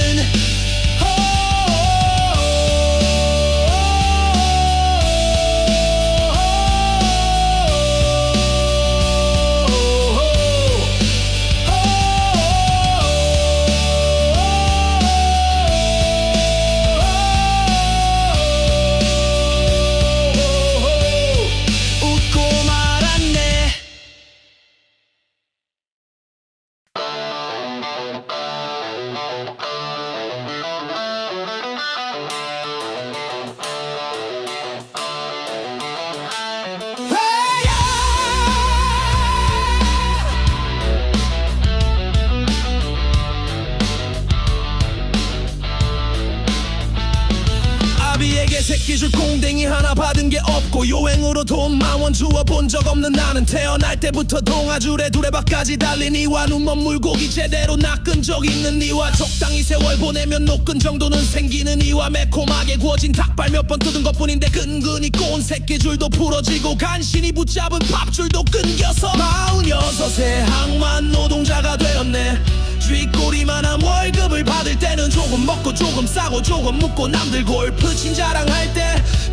아비에게 새끼 줄 콩댕이 하나 받은 게 없고 요행으로 돈 10,000원 주워 본 적 없는 나는 태어날 때부터 동아줄에 두레박까지 달린 이와 눈먼 물고기 제대로 낚은 적 있는 이와 적당히 세월 보내면 녹근 정도는 생기는 이와 매콤하게 구워진 닭발 몇 번 뜯은 것뿐인데 근근히 꼬은 새끼줄도 부러지고 간신히 붙잡은 밥줄도 끊겨서 46세 항만 노동자가 되었네. 쥐꼬리만한 월급을 받을 때는 조금 먹고 조금 싸고 조금 묵고 남들 골프친 자랑할 때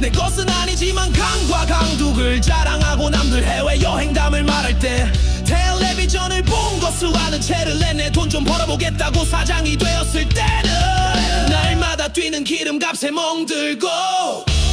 내 것은 아니지만 강과 강둑을 자랑하고 남들 해외여행담을 말할 때 텔레비전을 본 것을 아는 채를 내내 돈 좀 벌어보겠다고 사장이 되었을 때는 날마다 뛰는 기름값에 멍들고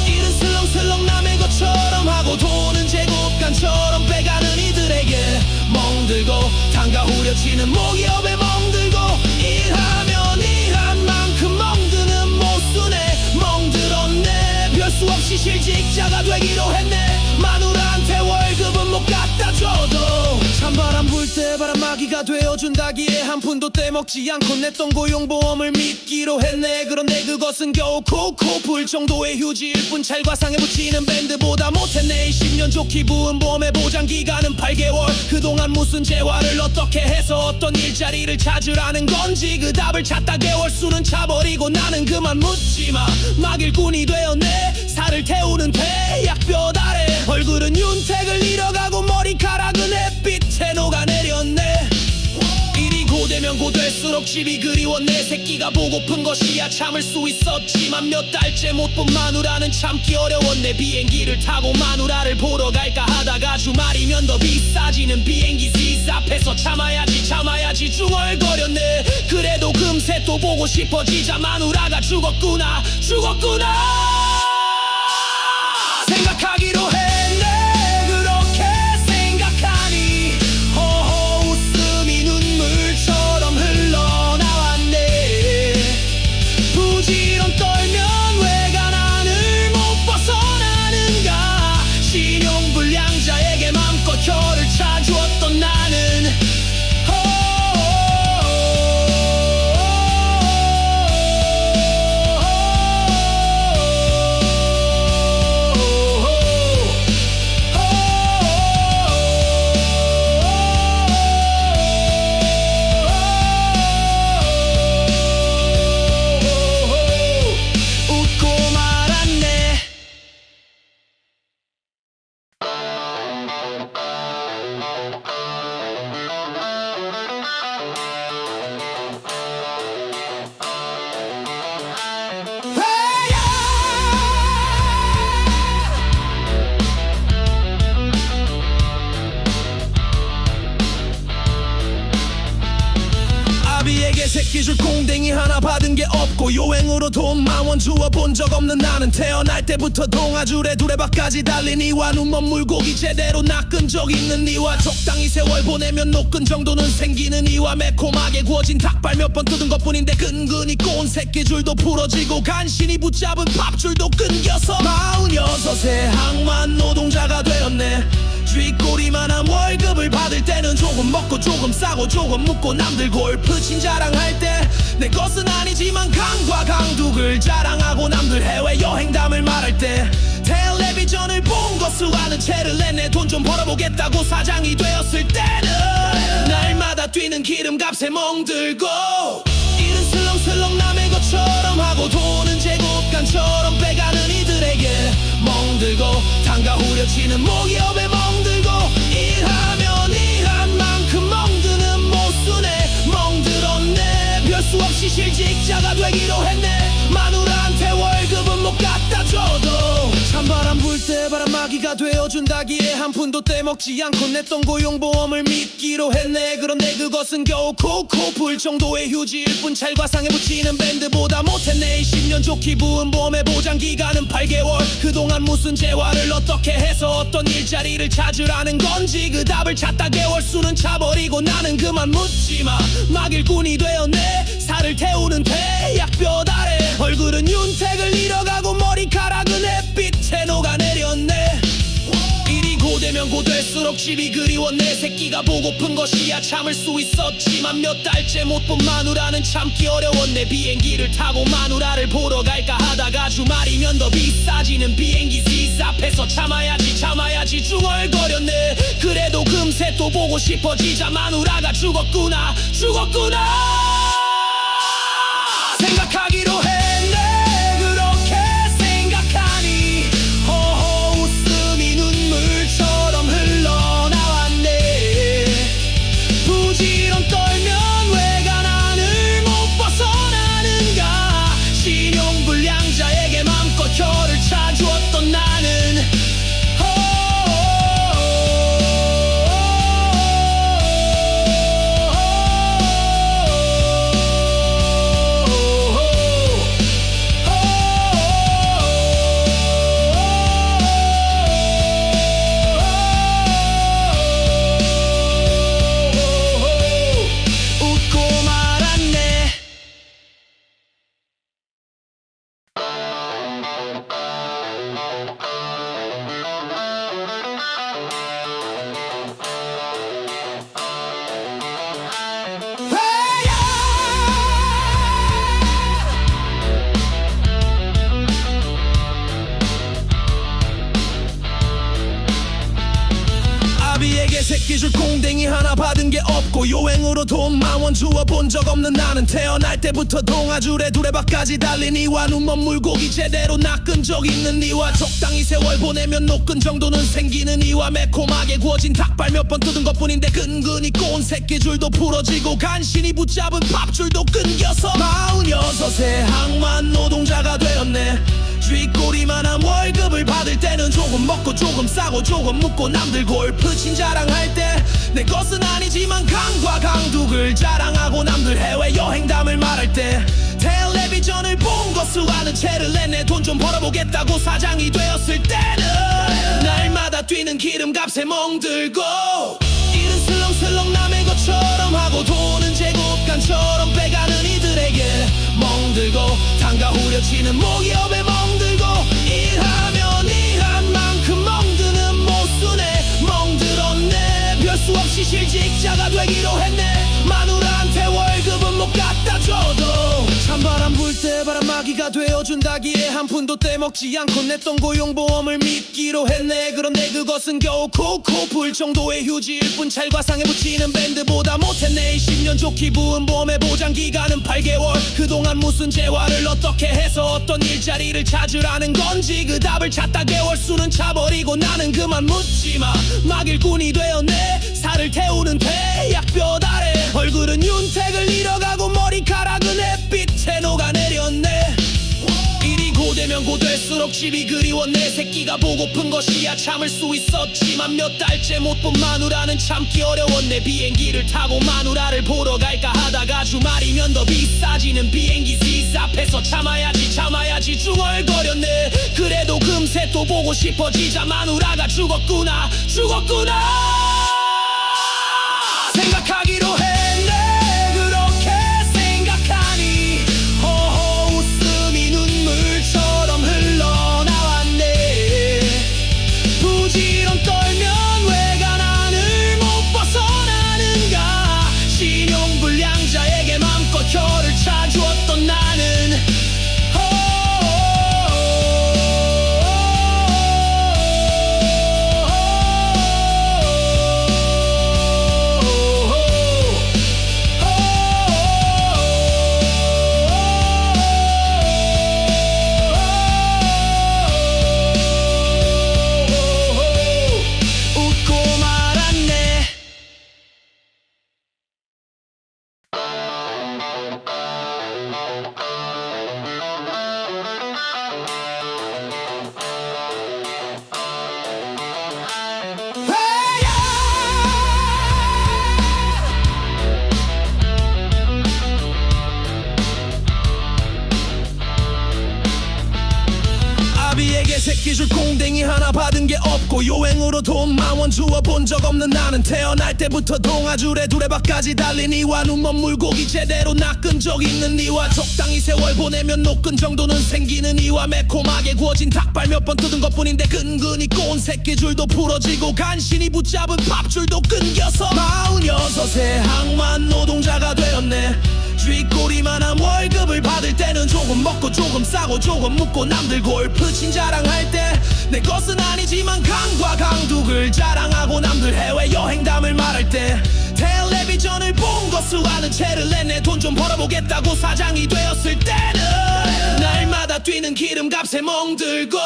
일은 슬렁슬렁 남의 것처럼 하고 돈은 제곱간처럼 빼가는 이들에게 멍들고 단가 후려치는 모기업에 멍들고 일하면 일한 만큼 멍드는 모순에 멍들었네. 별 수 없이 실직자가 되기로 했네. 마누라한테 월급은 못 갖다 줘도 찬바람 불 때 바람막이가 되어준다기에 한 푼도 떼먹지 않고 냈던 고용보험을 믿기로 했네. 그런데 그것은 겨우 콕콕 불 정도의 휴지일 뿐 찰과상에 붙이는 밴드보다 못했네. 10년 좋기 부은 보험의 보장기간은 8개월. 그동안 무슨 재활을 어떻게 해서 어떤 일자리를 찾으라는 건지 그 답을 찾다 개월 수는 차버리고 나는 그만 묻지마. 막 일꾼이 되었네. 살을 태우는 태약볕 아래 얼굴은 윤택을 잃어가고 머리카락은 햇빛에 녹아내렸네. 일이 고되면 고될수록 집이 그리워 내 새끼가 보고픈 것이야. 참을 수 있었지만 몇 달째 못 본 마누라는 참기 어려웠네. 비행기를 타고 마누라를 보러 갈까 하다가 주말이면 더 비싸지는 비행기 시스 앞에서 참아야지 중얼거렸네. 그래도 금세 또 보고 싶어지자 마누라가 죽었구나 생각하기로 했네. 그렇게 생각하니 허허 웃음이 눈물처럼 흘러나왔네. 부지런 떨면 외관안을 못 벗어나는가. 신용불량자에게 맘껏 혀를 차주었던 나는 새끼 줄 콩댕이 하나 받은 게 없고 요행으로 돈 10,000원 주워본 적 없는 나는 태어날 때부터 동아줄에 두레박까지 달린 이와 눈먼 물고기 제대로 낚은 적 있는 이와 적당히 세월 보내면 녹근 정도는 생기는 이와 매콤하게 구워진 닭발 몇 번 뜯은 것뿐인데 근근히 꼬은 새끼줄도 부러지고 간신히 붙잡은 밥줄도 끊겨서 46세 항만 노동자가 되었네. 쥐꼬리만한 월급을 받을 때는 조금 먹고 조금 싸고 조금 묵고 남들 골프친 자랑할 때 내 것은 아니지만 강과 강둑을 자랑하고 남들 해외여행담을 말할 때 텔레비전을 본 거 수많은 채를 내내 돈 좀 벌어보겠다고 사장이 되었을 때는 날마다 뛰는 기름값에 멍들고 일은 슬렁슬렁 남의 것처럼 하고 돈은 제곱간처럼 빼가는 이들에게 멍들고 단가 후려치는 모기업에 멍들고 일하면 일한 만큼 멍드는 모순에 멍들었네. 별 수 없이 실직자가 되기로 했네. 마누라한테 월급은 못 갖다 줘도 찬바람 불 때 바람막이가 되어준다기에 한 푼도 떼먹지 않고 냈던 고용보험을 믿기로 했네. 그런데 그것은 겨우 콕콕 불 정도의 휴지일 뿐 찰과상에 붙이는 밴드보다 못했네. 20년 조기 부은 보험의 보장기간은 8개월. 그동안 무슨 재활을 어떻게 해서 어떤 일자리를 찾으라는 건지 그 답을 찾다 개월 수는 차버리고 나는 그만 묻지마. 막일꾼이 되었네. 살을 태우는 태약볕 아래 얼굴은 윤택을 잃어가고 머리카락은 햇빛에 녹아내렸네. 일이 고되면 고될수록 집이 그리웠네. 새끼가 보고픈 것이야 참을 수 있었지만 몇 달째 못 본 마누라는 참기 어려웠네. 비행기를 타고 마누라를 보러 갈까 하다가 주말이면 더 비싸지는 비행기 시스 앞에서 참아야지 중얼거렸네. 그래도 금세 또 보고 싶어지자 마누라가 죽었구나 생각하기로 했네. 그렇게 생각하니 허허 웃음이 눈물처럼 흘러나왔네. 부지런 떨면 외관안을 못 벗어나는가. 신용불량자에게 맘껏 혀를 차주었던 나는 아비에게 새끼줄 콩댕이 하나 받은 게 없고 요행으로 돈 10,000원 주워본 적 없는 나는 태어날 때부터 동아줄에 두레박까지 달린 이와 눈먼 물고기 제대로 낚은 적 있는 이와 적당히 세월 보내면 녹근 정도는 생기는 이와 매콤하게 구워진 닭발 몇 번 뜯은 것뿐인데 근근히 꼬은 새끼줄도 부러지고 간신히 붙잡은 밥줄도 끊겨서 46세 항만 노동자가 되었네. 쥐꼬리만한 월급을 받을 때는 조금 먹고 조금 싸고 조금 묵고 남들 골프친 자랑할 때 내 것은 아니지만 강과 강둑을 자랑하고 남들 해외여행담을 말할 때 텔레비전을 본 거 수많은 채를 내내 돈 좀 벌어보겠다고 사장이 되었을 때는 날마다 뛰는 기름값에 멍들고 일은 슬렁슬렁 남의 것처럼 하고 돈은 제곱간처럼 빼가는 이들에게 멍들고 단가 후려치는 모기업에 멍들고 일하면 일한 만큼 멍드는 모순에 멍들었네. 별 수 없이 실직자가 되기로 했네. 마누라한테 월급은 못 갖다 줘도 찬바람 불 때 바람막이가 되어준다기에 한 푼도 떼먹지 않고 냈던 고용보험을 믿기로 했네. 그런데 그것은 겨우 콕콕 불 정도의 휴지일 뿐 찰과상에 붙이는 밴드보다 못했네. 20년 조기 부은 보험의 보장기간은 8개월. 그동안 무슨 재활을 어떻게 해서 어떤 일자리를 찾으라는 건지 그 답을 찾다 개월 수는 차버리고 나는 그만 묻지마. 막일꾼이 되었네. 살을 태우는 태약볕 아래 얼굴은 윤택을 잃어가고 머리카락은 햇빛에 녹아내렸네. 일이 고되면 고될수록 집이 그리웠네. 새끼가 보고픈 것이야 참을 수 있었지만 몇 달째 못 본 마누라는 참기 어려웠네. 비행기를 타고 마누라를 보러 갈까 하다가 주말이면 더 비싸지는 비행기 시스 앞에 앞에서 참아야지 중얼거렸네. 그래도 금세 또 보고 싶어지자 마누라가 죽었구나 생각하기로 했네. 그렇게 생각하니 허허 웃음이 눈물처럼 흘러나왔네. 부지런 떨면 왜가 나를 못 벗어나는가. 신용불량자에게 맘껏 혀를 차주었던 나는 아비에게 새끼줄 공댕이 하나 받은 게 없고 요행으로 돈 10,000원 주워본 적 없는 나는 태어날 때부터 동아줄에 두레박까지 달린 이와 눈먼 물고기 제대로 낚은 적 있는 이와 적당히 세월 보내면 녹근 정도는 생기는 이와 매콤하게 구워진 닭발 몇 번 뜯은 것뿐인데 근근히 꼬은 새끼줄도 부러지고 간신히 붙잡은 밥줄도 끊겨서 46세 항만 노동자가 되었네. 쥐꼬리만한 월급을 받을 때는 조금 먹고 조금 싸고 조금 묻고 남들 골프친 자랑할 때 내 것은 아니지만 강과 강둑을 자랑하고 남들 해외여행담을 말할 때 텔레비전을 본 거 수많은 채를 냈네. 돈 좀 벌어보겠다고 사장이 되었을 때는 날마다 뛰는 기름값에 멍들고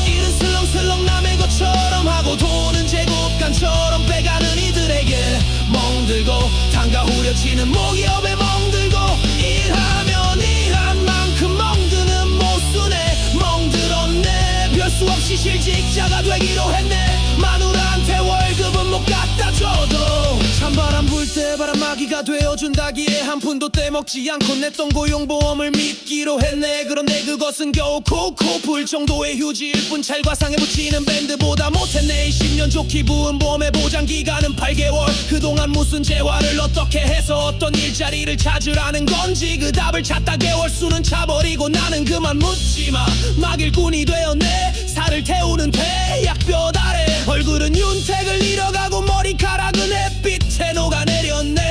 일은 슬렁슬렁 남의 것처럼 하고 돈은 제국간처럼 빼가는 이들에게 멍들고 단가 후려치는 모기업에 멍들고 일하면 일한 만큼 멍드는 모순에 멍들었네. 별 수 없이 실직자가 되기로 했네. 마누라한테 월급은 못 갖다 줘도 찬바람 불 때 바람막이가 되어준다기에 한 푼도 떼먹지 않고 냈던 고용보험을 믿기로 했네. 그런데 그것은 겨우 콕콕 불 정도의 휴지일 뿐 찰과상에 붙이는 밴드보다 못했네. 20년 좋기 부은 보험의 보장기간은 8개월. 그동안 무슨 재활을 어떻게 해서 어떤 일자리를 찾으라는 건지 그 답을 찾다 개월 수는 차버리고 나는 그만 묻지마. 막일꾼이 되었네. 살을 태우는 태약볕 아래 얼굴은 윤택을 잃어가고 머리카락은 햇빛에 녹아내렸네.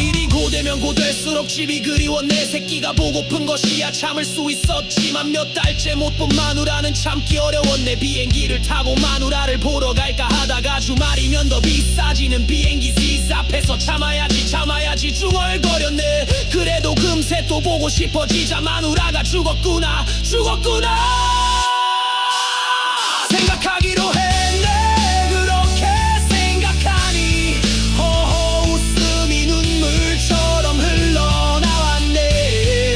일이 고되면 고될수록 집이 그리웠네. 새끼가 보고픈 것이야 참을 수 있었지만 몇 달째 못 본 마누라는 참기 어려웠네. 비행기를 타고 마누라를 보러 갈까 하다가 주말이면 더 비싸지는 비행기 시 앞에서 참아야지 중얼거렸네. 그래도 금세 또 보고 싶어지자 마누라가 죽었구나 생각하기로 했네. 그렇게 생각하니 허허 웃음이 눈물처럼 흘러나왔네.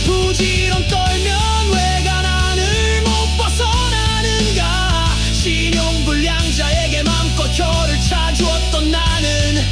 부지런 떨면 왜가 나를 못 벗어나는가. 신용불량자에게 맘껏 혀를 차주었던 나는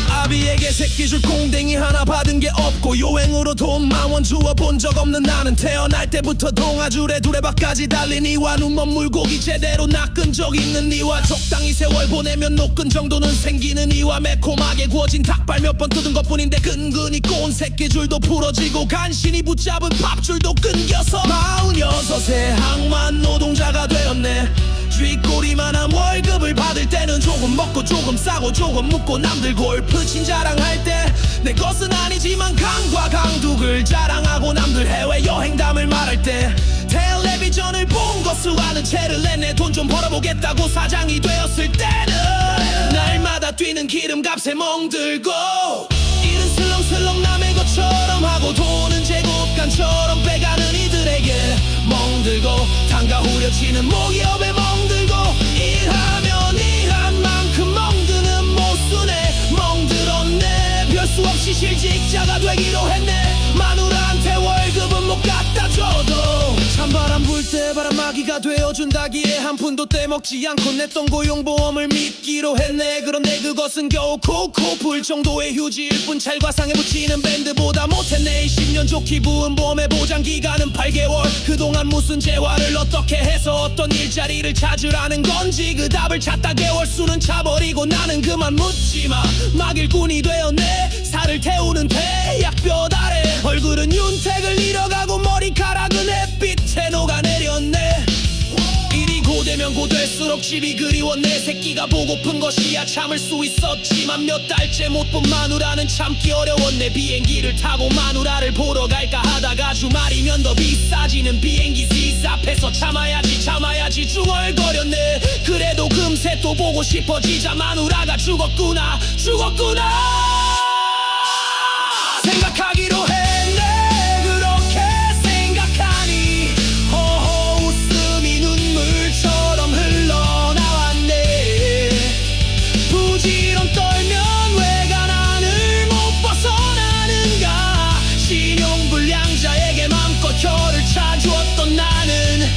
아비에게 새끼줄 공댕이 하나 받은 게 없고 요행으로 돈 10,000원 주워본 적 없는 나는 태어날 때부터 동아줄에 두레박까지 달린 이와 눈먼 물고기 제대로 낚은 적 있는 이와 적당히 세월 보내면 녹근 정도는 생기는 이와 매콤하게 구워진 닭발 몇 번 뜯은 것뿐인데 근근히 꼬은 새끼줄도 부러지고 간신히 붙잡은 밥줄도 끊겨서 46세 항만 노동자가 되었네. 쥐꼬리만한 월급을 받을 때는 조금 먹고 조금 싸고 조금 묻고 남들 골프친 자랑할 때 내 것은 아니지 아니지만 강과 강둑을 자랑하고 남들 해외여행담을 말할 때 텔레비전을 본 거 수많은 채를 냈네. 돈 좀 벌어보겠다고 사장이 되었을 때는 날마다 뛰는 기름값에 멍들고 일은 슬렁슬렁 남의 것처럼 하고 돈은 제곱간처럼 빼가는 이들에게 멍들고 단가 후려치는 모기업에 멍들고 일하면 일한 만큼 멍드는 모순에 멍들었네. 별 수 없이 실직자가 되기로 했네. 마누라한테 월급은 못 갖다 줘도 찬바람 불 때 바람막이가 되어준다기에 한 푼도 떼먹지 않고 냈던 고용보험을 믿기로 했네. 그런데 그것은 겨우 콕콕 불 정도의 휴지일 뿐 찰과상에 붙이는 밴드보다 못했네. 20년 조기 부은 보험의 보장기간은 8개월. 그동안 무슨 재활을 어떻게 해서 어떤 일자리를 찾으라는 건지 그 답을 찾다 개월 수는 차버리고 나는 그만 묻지마. 막일꾼이 되었네. 살을 태우는 태약볕 아래 얼굴은 윤택을 잃어가고 머리카락은 햇빛에 녹아내렸네. 일이 고되면 고될수록 집이 그리워. 내 새끼가 보고픈 것이야 참을 수 있었지만 몇 달째 못 본 마누라는 참기 어려웠네. 비행기를 타고 마누라를 보러 갈까 하다가 주말이면 더 비싸지는 비행기 시 앞에서 참아야지 중얼거렸네. 그래도 금세 또 보고 싶어지자 마누라가 죽었구나 생각하기로 했네. 그렇게 생각하니 허허 웃음이 눈물처럼 흘러나왔네. 부지런 떨면 외관안을 못 벗어나는가. 신용불량자에게 맘껏 혀를 차주었던 나는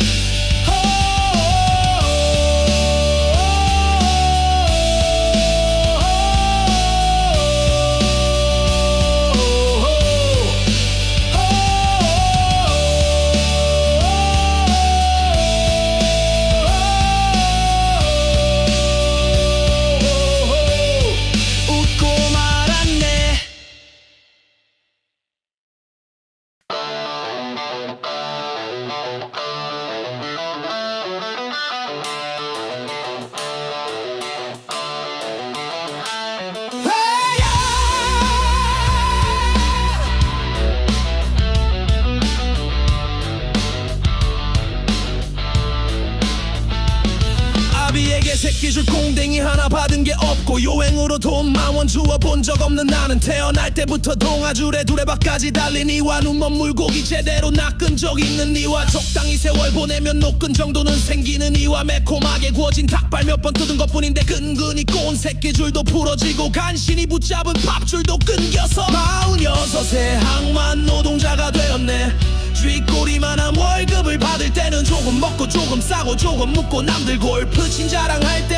아비에게 새끼줄 공댕이 하나 받은 게 없고 요행으로 돈 10,000원 주워 본 적 없는 나는 태어날 때부터 동아줄에 두레박까지 달린 이와 눈먼 물고기 제대로 낚은 적 있는 이와 적당히 세월 보내면 녹근 정도는 생기는 이와 매콤하게 구워진 닭발 몇 번 뜯은 것뿐인데 근근히 꼬은 새끼줄도 부러지고 간신히 붙잡은 밥줄도 끊겨서 46세 항만 노동자가 되었네. 쥐꼬리만한 월급을 받을 때는 조금 먹고 조금 싸고 조금 묻고 남들 골프 친 자랑할 때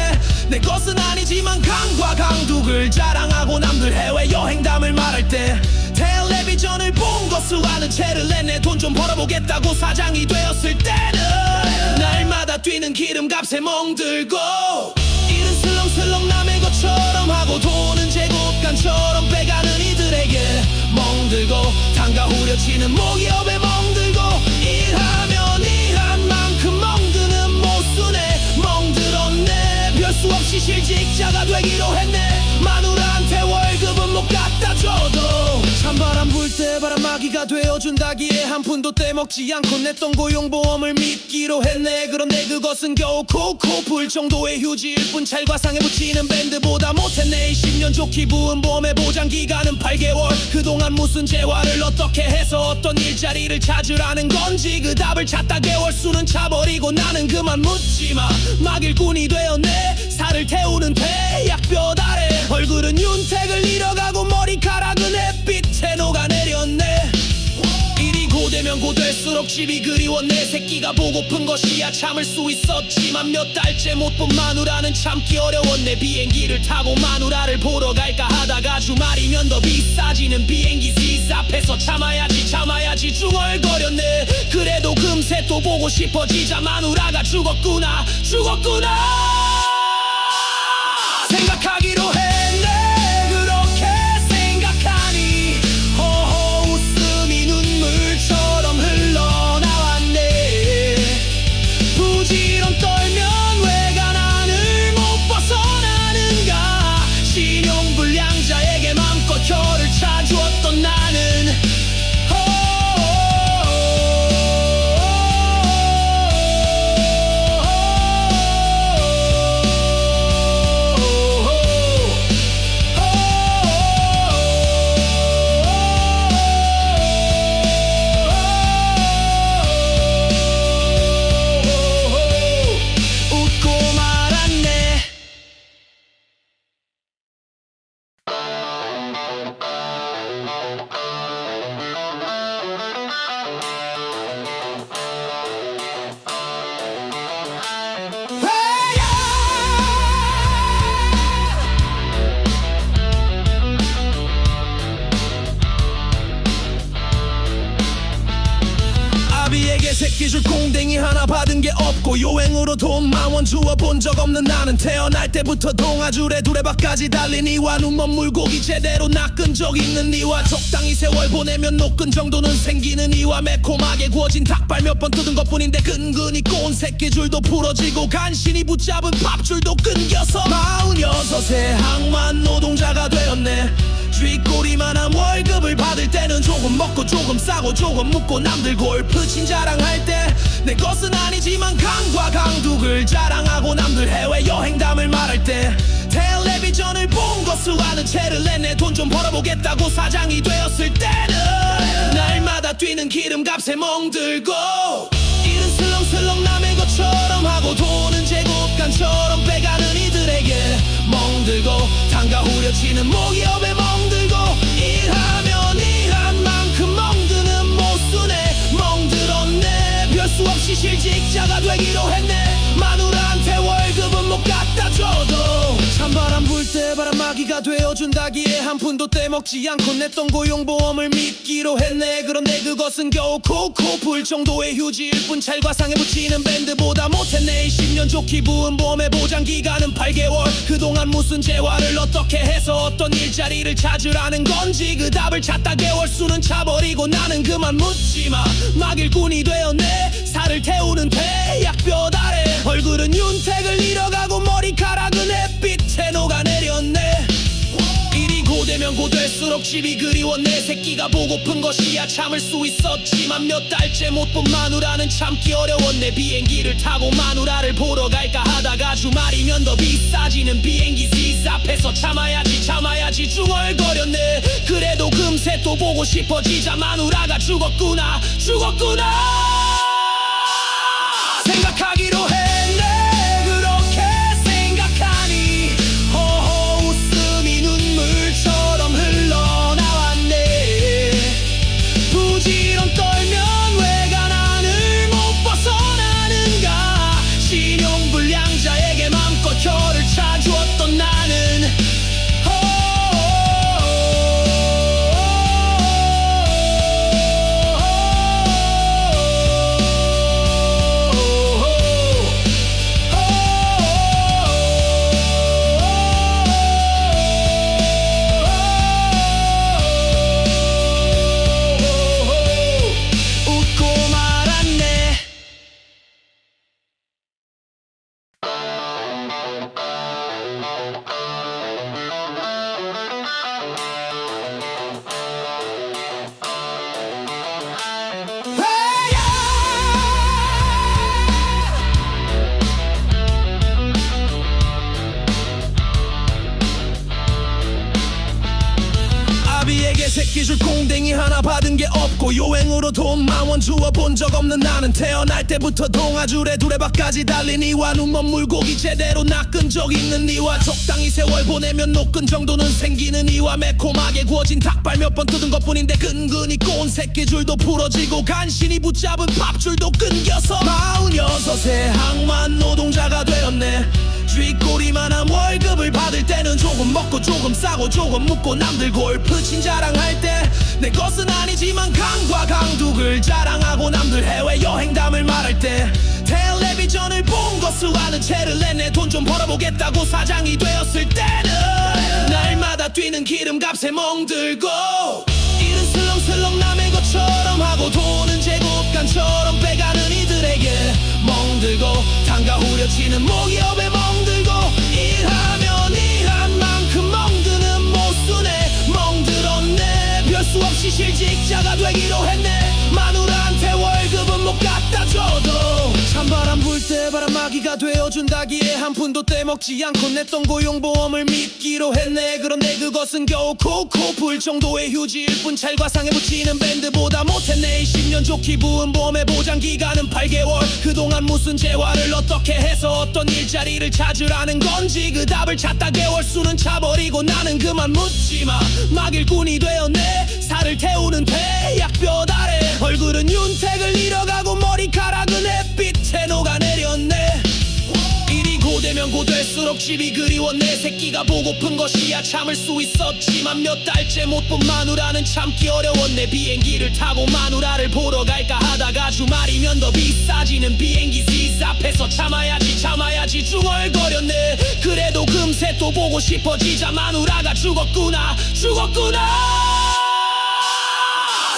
내 것은 아니지만 강과 강둑을 자랑하고 남들 해외여행담을 말할 때 텔레비전을 본 거 수많은 채를 냈네. 돈 좀 벌어보겠다고 사장이 되었을 때는 날마다 뛰는 기름값에 멍들고 일은 슬렁슬렁 남의 것처럼 하고 돈은 제곱간처럼 빼가는 이들에게 멍들고 단가 후려치는 모기업에 멍들고 일하면 일한 만큼 멍드는 모순에 멍들었네. 별 수 없이 실직자가 되기로 했네. 마누라한테 월급은 못 갖다 줘도 찬바람 불 때 바람막이가 되어준다기에 한 푼도 떼먹지 않고 냈던 고용보험을 믿기로 했네. 그런데 그것은 겨우 콕콕 불 정도의 휴지일 뿐 찰과상에 붙이는 밴드보다 못했네. 20년 조기 부은 보험의 보장기간은 8개월. 그동안 무슨 재활을 어떻게 해서 어떤 일자리를 찾으라는 건지 그 답을 찾다 개월 수는 차버리고 나는 그만 묻지마. 막일꾼이 되었네. 살을 태우는 태약볕 아래 얼굴은 윤택을 잃어가고 머리카락은 햇빛에 녹아내렸네. 일이 고되면 고될수록 집이 그리워. 내 새끼가 보고픈 것이야 참을 수 있었지만 몇 달째 못 본 마누라는 참기 어려웠네. 비행기를 타고 마누라를 보러 갈까 하다가 주말이면 더 비싸지는 비행기 시 앞에서 참아야지 중얼거렸네. 그래도 금세 또 보고 싶어지자 마누라가 죽었구나 생각하기로 했네. 그렇게 생각하니 허허 웃음이 눈물처럼 흘러나왔네. 부지런 떨면 외관안을 못 벗어나는가. 신용불량자에게 맘껏 혀를 차주었던 나 새끼줄 꽁댕이 하나 받은 게 없고 요행으로 돈 10,000원 주워본 적 없는 나는 태어날 때부터 동아줄에 두레박까지 달린 이와 눈먼 물고기 제대로 낚은 적 있는 이와 적당히 세월 보내면 녹근 정도는 생기는 이와 매콤하게 구워진 닭발 몇 번 뜯은 것뿐인데 근근히 꼬은 새끼줄도 부러지고 간신히 붙잡은 밥줄도 끊겨서 46세 항만 노동자가 되었네. 쥐꼬리만한 월급을 받을 때는 조금 먹고 조금 싸고 조금 묵고 남들 골프친 자랑할 때 내 것은 아니지만 강과 강둑을 자랑하고 남들 해외여행담을 말할 때 텔레비전을 본 거 수많은 채를 내내 돈 좀 벌어보겠다고 사장이 되었을 때는 날마다 뛰는 기름값에 멍들고 일은 슬렁슬렁 남의 것처럼 하고 돈은 제곱간처럼 빼가는 이들에게 멍들고 단가 후려치는 모기업에 멍들고 일하면 일한 만큼 멍드는 모순에 멍들었네. 별 수 없이 실직자가 되기로 했네. 마누라한테 월급은 못 갖다 줘도 찬바람 불 때 바람막이가 되어준다기에 한 푼도 떼먹지 않고 냈던 고용보험을 믿기로 했네. 그런데 그것은 겨우 코코풀 정도의 휴지일 뿐 찰과상에 붙이는 밴드보다 못했네. 10년 좋기 부은 보험의 보장기간은 8개월. 그동안 무슨 재활을 어떻게 해서 어떤 일자리를 찾으라는 건지 그 답을 찾다 개월 수는 차버리고 나는 그만 묻지마. 막 일꾼이 되었네. 살을 태우는 태약볕 아래 얼굴은 윤택을 잃어가고 머리카락은 햇빛에 녹아내렸네. 일이 고되면 고될수록 집이 그리워 내 새끼가 보고픈 것이야 참을 수 있었지만 몇 달째 못 본 마누라는 참기 어려웠네. 비행기를 타고 마누라를 보러 갈까 하다가 주말이면 더 비싸지는 비행기 시스 앞에서 참아야지 중얼거렸네. 그래도 금세 또 보고 싶어지자 마누라가 죽었구나 생각하기로 했네. 그렇게 생각하니 허허 웃음이 눈물처럼 흘러나왔네. 부지런 떨면 외관안을 못 벗어나는가. 신용불량자에게 맘껏 혀를 차주었던 나는 새끼줄 꽁댕이 하나 받은 게 없고 요행으로 돈 10,000원 주워본 적 없는 나는 태어날 때부터 동아줄에 두레박까지 달린 이와 눈먼 물고기 제대로 낚은 적 있는 이와 적당히 세월 보내면 녹근 정도는 생기는 이와 매콤하게 구워진 닭발 몇 번 뜯은 것뿐인데 근근히 꼬은 새끼줄도 부러지고 간신히 붙잡은 밥줄도 끊겨서 46세 항만 노동자가 되었네. 쥐꼬리만한 월급을 받을 때는 조금 먹고 조금 싸고 조금 묵고 남들 골프친 자랑할 때 내 것은 아니지만 강과 강둑을 자랑하고 남들 해외여행담을 말할 때 텔레비전을 본 거 수많은 채를 내내 돈 좀 벌어보겠다고 사장이 되었을 때는 날마다 뛰는 기름값에 멍들고 일은 슬렁슬렁 남의 것처럼 하고 돈은 제곱간처럼 빼가는 이들에게 멍들고 단가 후려치는 모기업에 멍들고 일하면 일한 만큼 멍드는 모순에 멍들었네. 별 수 없이 실직자가 되기로 했네. 마누라한테 월급은 못 갖다 줘도 찬바람 불 때 바람막이가 되어준다기에 한 푼도 떼먹지 않고 냈던 고용보험을 믿기로 했네. 그런데 그것은 겨우 코코풀 정도의 휴지일 뿐 찰과상에 붙이는 밴드보다 못했네. 10년 좋기 부은 보험의 보장기간은 8개월. 그동안 무슨 재활을 어떻게 해서 어떤 일자리를 찾으라는 건지 그 답을 찾다 개월 수는 차버리고 나는 그만 묻지마. 막 일꾼이 되었네. 살을 태우는 태약볕 아래 얼굴은 윤택을 잃어가고 머리카락은 햇빛에 녹아내렸네. 일이 고되면 고될수록 집이 그리워 내 새끼가 보고픈 것이야 참을 수 있었지만 몇 달째 못 본 마누라는 참기 어려웠네. 비행기를 타고 마누라를 보러 갈까 하다가 하다가 주말이면 더 비싸지는 비행기 시스 앞에서 참아야지 중얼거렸네. 그래도 금세 또 보고 싶어지자 마누라가 죽었구나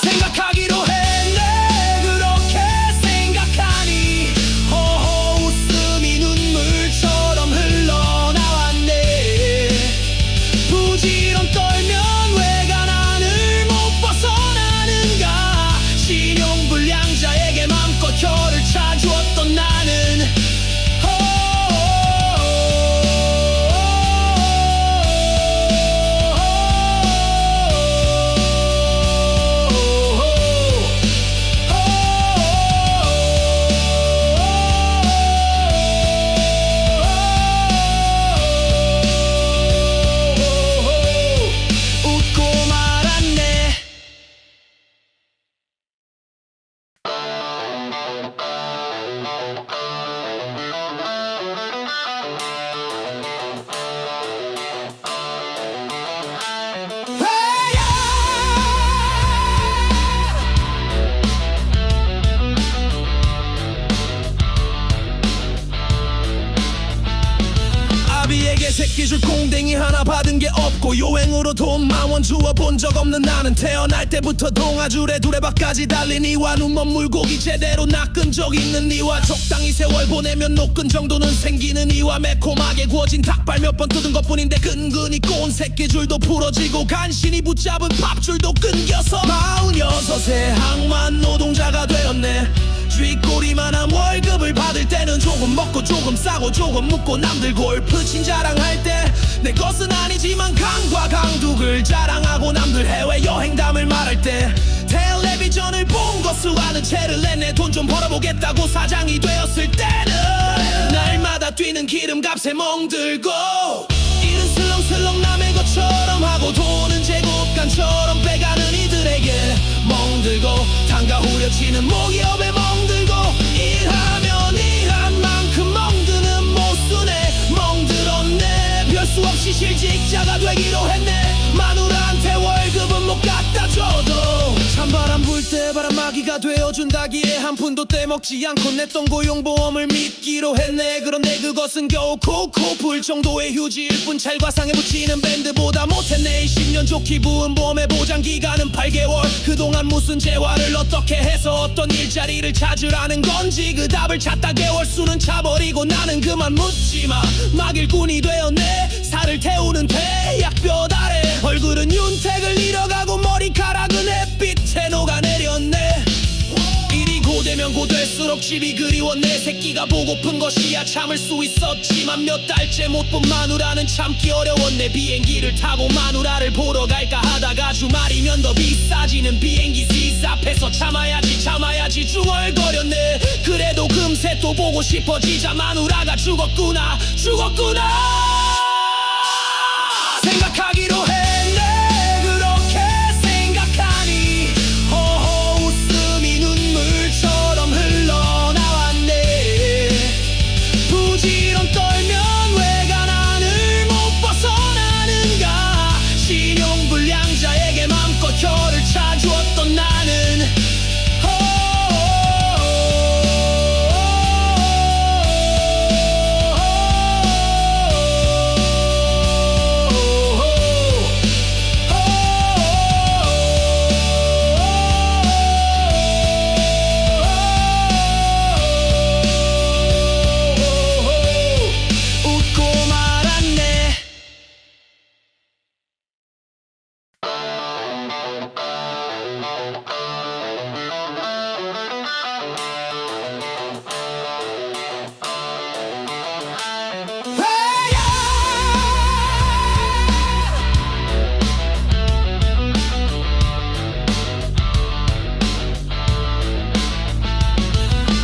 생각하기로 했네. 그렇게 생각하니 허허 웃음이 눈물처럼 흘러나왔네. 부지런 떨면 왜가 나를 못 벗어나는가. 신용불량자에게 맘껏 혀를 차주었던 나는 아비에게 새끼줄 공댕이 하나 받은 게 없고 요행으로 돈 10,000원 주워 본 적 없는 나는 태어날 때부터 동아줄에 두레박까지 달린 이와 눈먼 물고기 제대로 낚은 적 있는 이와 적당히 세월 보내면 녹근 정도는 생기는 이와 매콤하게 구워진 닭발 몇 번 뜯은 것뿐인데 근근히 꼬은 새끼줄도 부러지고 간신히 붙잡은 밥줄도 끊겨서 46세 항만 노동자가 되었네. 쥐꼬리만한 월급을 받을 때는 조금 먹고 조금 싸고 조금 묻고 남들 골프 친 자랑할 때 내 것은 아니지만 강과 강둑을 자랑하고 남들 해외여행담을 말할 때 텔레비전을 본 거 수많은 채를 내내 돈 좀 벌어보겠다고 사장이 되었을 때는 날마다 뛰는 기름값에 멍들고 일은 슬렁슬렁 남의 것처럼 하고 돈은 제곱간처럼 빼가는 이들에게 멍들고 단가 후려치는 모기업에 멍들고 일하면 일한 만큼 멍드는 모순에 멍들었네. 별 수 없이 실직자가 되기로 했네. 마누라한테 월급은 못 갖다 줘도 찬바람 불 때 바람막이가 되어준다기에 한 푼도 떼먹지 않고 냈던 고용보험을 믿기로 했네. 그런데 그것은 겨우 콕콕 불 정도의 휴지일 뿐 찰과상에 붙이는 밴드보다 못했네. 20년 좋기 부은 보험의 보장기간은 8개월. 그동안 무슨 재활을 어떻게 해서 어떤 일자리를 찾으라는 건지 그 답을 찾다 개월 수는 차버리고 나는 그만 묻지마. 막일꾼이 되었네. 살을 태우는 태약볕 아래 얼굴은 윤택을 잃어가고 머리카락은 햇빛에 녹아내렸네. 일이 고되면 고될수록 집이 그리웠네. 새끼가 보고픈 것이야 참을 수 있었지만 몇 달째 못 본 마누라는 참기 어려웠네. 비행기를 타고 마누라를 보러 갈까 하다가 주말이면 더 비싸지는 비행기 시스 앞에서 참아야지 중얼거렸네. 그래도 금세 또 보고 싶어지자 마누라가 죽었구나 생각하기로 했네. 그렇게 생각하니 허허 웃음이 눈물처럼 흘러나왔네. 부지런 떨면 왜가 나를 못 벗어나는가. 신용불량자에게 맘껏 혀를 차주었던 나는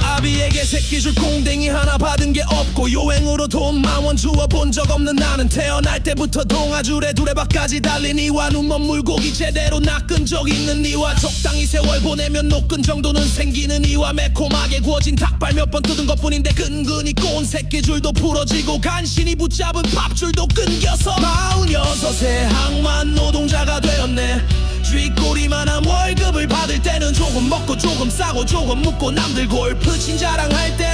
아비에게 새끼줄 공댕이 하나 받은 게 없고 요행으로 돈 10,000원 주워 본 적 없는 나는 태어날 때부터 동아줄에 두레박까지 달린 이와 눈먼 물고기 제대로 낚은 적 있는 이와 적당히 세월 보내면 녹근 정도는 생기는 이와 매콤하게 구워진 닭발 몇 번 뜯은 것뿐인데 근근히 꼬은 새끼줄도 부러지고 간신히 붙잡은 밥줄도 끊겨서 46세 항만 노동자가 되었네. 쥐꼬리만한 월급을 받을 때는 조금 먹고 조금 싸고 조금 묻고 남들 골프친 자랑할 때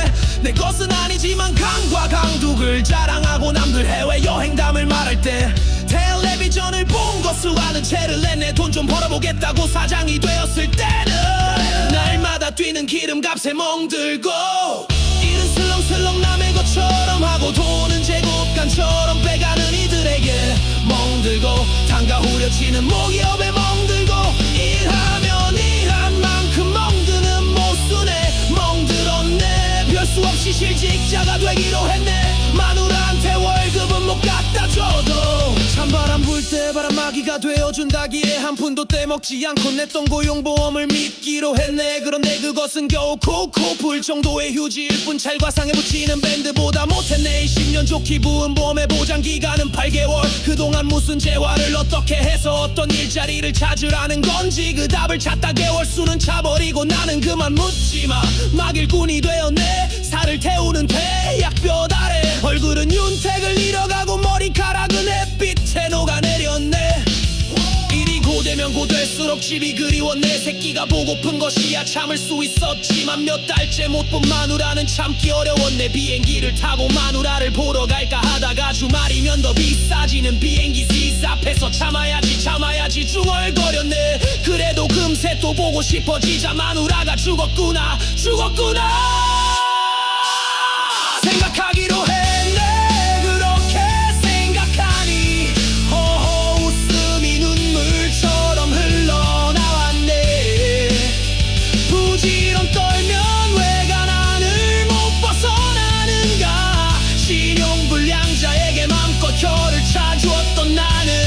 내 것은 아니지만 강과 강둑을 자랑하고 남들 해외여행담을 말할 때 텔레비전을 본 거 수많은 채를 냈네. 돈 좀 벌어보겠다고 사장이 되었을 때는 날마다 뛰는 기름값에 멍들고 일은 슬렁슬렁 남의 것처럼 하고 돈은 제곱간처럼 빼가는 이들에게 멍들고 단가 후려치는 모기업에 멍들고 일하면 일한 만큼 멍드는 모순에 멍들었네. 별 수 없이 실직자가 되기로 했네. 마누라한테 월급은 못 갖다 줘도 찬바람 불 때 바람막이가 되어준다기에 한 푼도 떼먹지 않고 냈던 고용보험을 믿기로 했네. 그런데 그것은 겨우 콕콕 불 정도의 휴지일 뿐 찰과상에 붙이는 밴드보다 못했네. 20년 조기 부은 보험의 보장기간은 8개월. 그동안 무슨 재활을 어떻게 해서 어떤 일자리를 찾으라는 건지 그 답을 찾다 개월 수는 차버리고 나는 그만 묻지마. 막일꾼이 되었네. 살을 태우는 태약볕 아래 얼굴은 윤택을 잃어가고 머리카락은 햇빛에 녹아내렸네. 일이 고되면 고될수록 집이 그리워. 내 새끼가 보고픈 것이야 참을 수 있었지만 몇 달째 못 본 마누라는 참기 어려웠네. 비행기를 타고 마누라를 보러 갈까 하다가 주말이면 더 비싸지는 비행기 시 앞에서 참아야지 중얼거렸네. 그래도 금세 또 보고 싶어지자 마누라가 죽었구나 생각하기로 했네. 그렇게 생각하니 허허 웃음이 눈물처럼 흘러나왔네. 부지런 떨면 외관안을 못 벗어나는가. 신용불량자에게 맘껏 혀를 차주었던 나는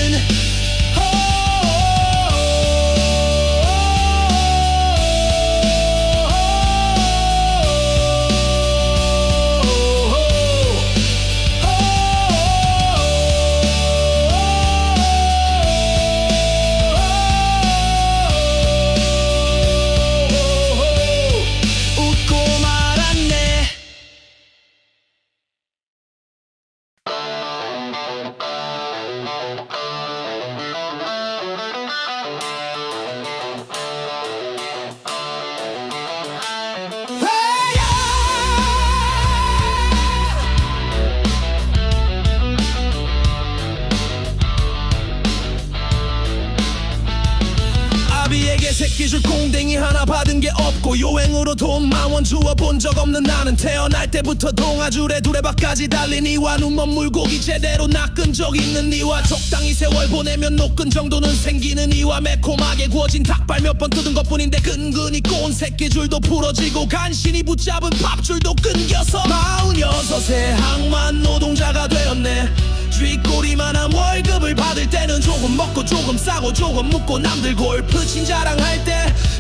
새끼 줄 공댕이 하나 받은 게 없고 요행으로 돈 10,000원 주워본 적 없는 나는 태어날 때부터 동아줄에 두레박까지 달린 이와 눈먼 물고기 제대로 낚은 적 있는 이와 적당히 세월 보내면 녹근 정도는 생기는 이와 매콤하게 구워진 닭발 몇 번 뜯은 것뿐인데 근근히 꼬은 새끼 줄도 부러지고 간신히 붙잡은 밥줄도 끊겨서 46세 항만 노동자가 되었네. 쥐꼬리만한 월급을 받을 때는 조금 먹고 조금 싸고 조금 묻고 남들 골프친 자랑할 때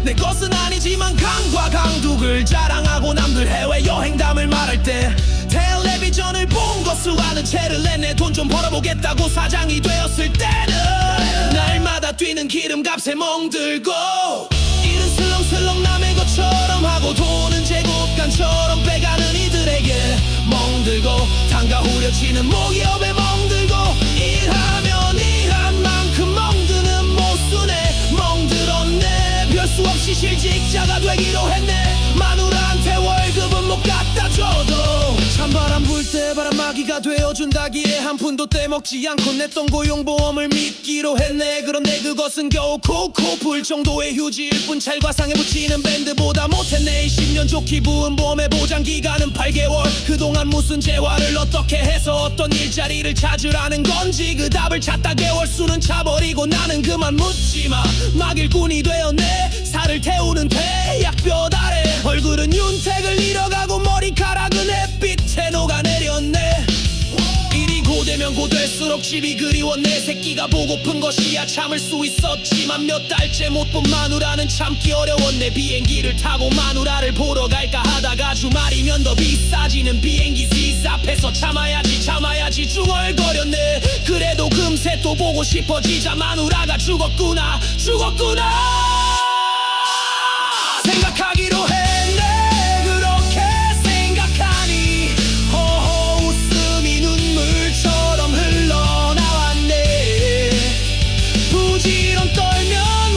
내 것은 아니지만 강과 강둑을 자랑하고 남들 해외여행담을 말할 때 텔레비전을 본 거 수많은 채를 냈네. 돈 좀 벌어보겠다고 사장이 되었을 때는 날마다 뛰는 기름값에 멍들고 일은 슬렁슬렁 남의 것처럼 하고 돈은 제곱간처럼 빼가는 이들에게 멍들고 단가 후려치는 모기업에 멍들고 일하면 일한 만큼 멍드는 모순에 멍들었네. 별 수 없이 실직자가 되기로 했네. 마누라한테 월급은 못 갖다 줘도 찬바람 불 때 바람막이가 되어준다기에 한 푼도 떼먹지 않고 냈던 고용보험을 믿기로 했네. 그런데 그것은 겨우 콕콕 불 정도의 휴지일 뿐 찰과상에 붙이는 밴드보다 못했네. 20년 조기 부은 보험의 보장기간은 8개월. 그동안 무슨 재활을 어떻게 해서 어떤 일자리를 찾으라는 건지 그 답을 찾다 개월 수는 차버리고 나는 그만 묻지마. 막일꾼이 되었네. 살을 태우는 태약볕 아래 얼굴은 윤택을 잃어가고 머리카락은 햇빛에 녹아내렸네. 일이 고되면 고될수록 집이 그리워. 내 새끼가 보고픈 것이야 참을 수 있었지만 몇 달째 못 본 마누라는 참기 어려웠네. 비행기를 타고 마누라를 보러 갈까 하다가 주말이면 더 비싸지는 비행기 시 앞에서 참아야지 중얼거렸네. 그래도 금세 또 보고 싶어지자 마누라가 죽었구나 생각하기로 했네. 그렇게 생각하니 허허 웃음이 눈물처럼 흘러나왔네. 부지런 떨면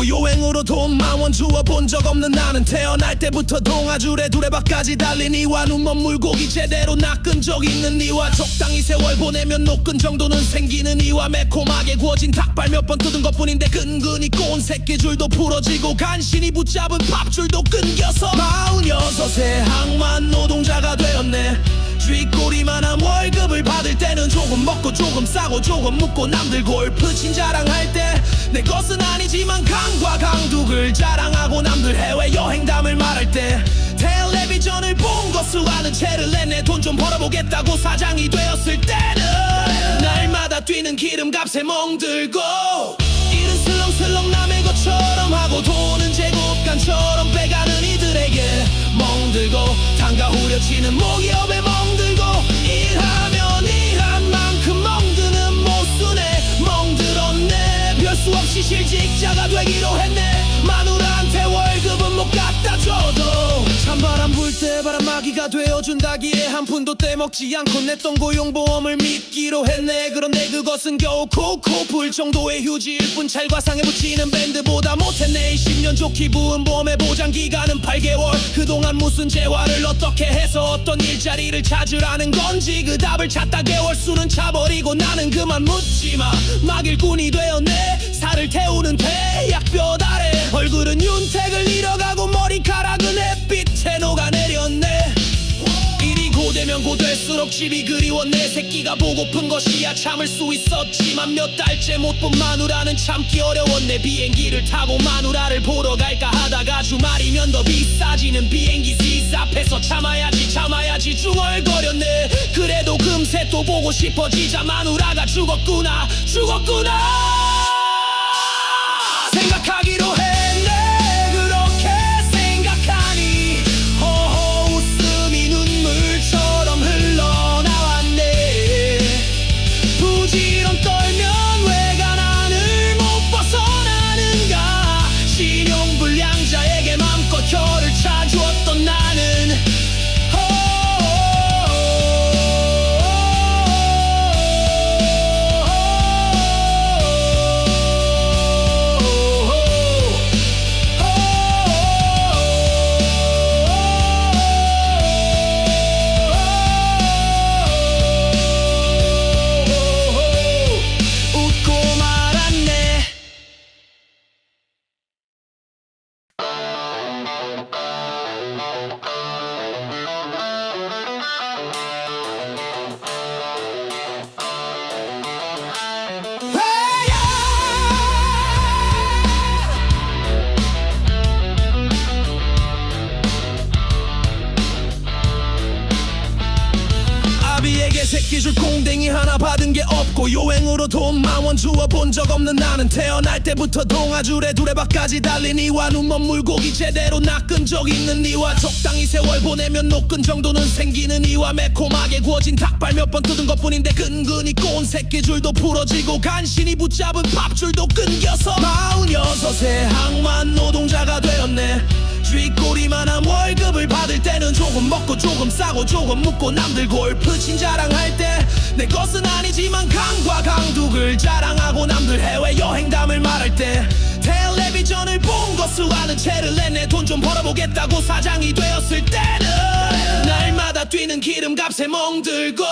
없고 요행으로 돈 만원 주워본 적 없는 나는 태어날 때부터 동아줄에 두레박까지 달린 이와 눈먼 물고기 제대로 낚은 적 있는 이와 적당히 세월 보내면 녹근 정도는 생기는 이와 매콤하게 구워진 닭발 몇 번 뜯은 것뿐인데 근근히 꼬은 새끼줄도 부러지고 간신히 붙잡은 밥줄도 끊겨서 46세 항만 노동자가 되었네. 쥐꼬리만한 월급을 받을 때는 조금 먹고 조금 싸고 조금 묵고 남들 골프친 자랑할 때 내 것은 아니지만 강과 강둑을 자랑하고 남들 해외여행담을 말할 때 텔레비전을 본 거 수많은 채를 내내 돈 좀 벌어보겠다고 사장이 되었을 때는 날마다 뛰는 기름값에 멍들고 일은 슬렁슬렁 남의 것처럼 하고 돈은 제곱간처럼 빼가는 이들에게 멍들고 단가 후려치는 모기업에 멍들고 일하면 일한 만큼 멍드는 모순에 멍들었네. 별 수 없이 실직자가 되기로 했네. 마누라한테 월급은 못 갖다 줘도 찬바람 불 때 바람막이가 되어준다기에 한 푼도 떼먹지 않고 냈던 고용보험을 믿기로 했네. 그런데 그것은 겨우 콕콕 불 정도의 휴지일 뿐 찰과상에 붙이는 밴드보다 못했네. 10년 좋기 부은 보험의 보장기간은 8개월. 그동안 무슨 재활을 어떻게 해서 어떤 일자리를 찾으라는 건지 그 답을 찾다 개월 수는 차버리고 나는 그만 묻지마. 막일꾼이 되었네. 살을 태우는 태약볕 아래 얼굴은 윤택을 잃어가고 머리카락은 햇빛에 녹아내렸네. 일이 고되면 고될수록 집이 그리워. 내 새끼가 보고픈 것이야 참을 수 있었지만 몇 달째 못 본 마누라는 참기 어려웠네. 비행기를 타고 마누라를 보러 갈까 하다가 주말이면 더 비싸지는 비행기 시스 앞에서 참아야지 중얼거렸네. 그래도 금세 또 보고 싶어지자 마누라가 죽었구나 생각하기로 했네. 그렇게 생각하니 허허 웃음이 눈물처럼 흘러나왔네. 부지런 떨면 외관안을 못 벗어나는가. 신용불량자에게 맘껏 혀를 차주었던 나는 아비에게 새끼줄 꽁댕이 하나 받은 게 없고 요행으로 돈 만원 주워본 적 없는 나는 태어날 때부터 동아줄에 두레박까지 달린 이와 눈먼 물고기 제대로 낚은 적 있는 이와 적당히 세월 보내면 녹근 정도는 생기는 이와 매콤하게 구워진 닭발 몇 번 뜯은 것뿐인데 근근히 꼬은 새끼줄도 부러지고 간신히 붙잡은 밥줄도 끊겨서 46세 항만 노동자가 되었네. 쥐꼬리만한 월급을 받을 때는 조금 먹고 조금 싸고 조금 묵고 남들 골프친 자랑할 때 내 것은 아니지만 강과 강둑을 자랑하고 남들 해외여행담을 말할 때 텔레비전을 본 거 수많은 채를 내내 돈 좀 벌어보겠다고 사장이 되었을 때는 날마다 뛰는 기름값에 멍들고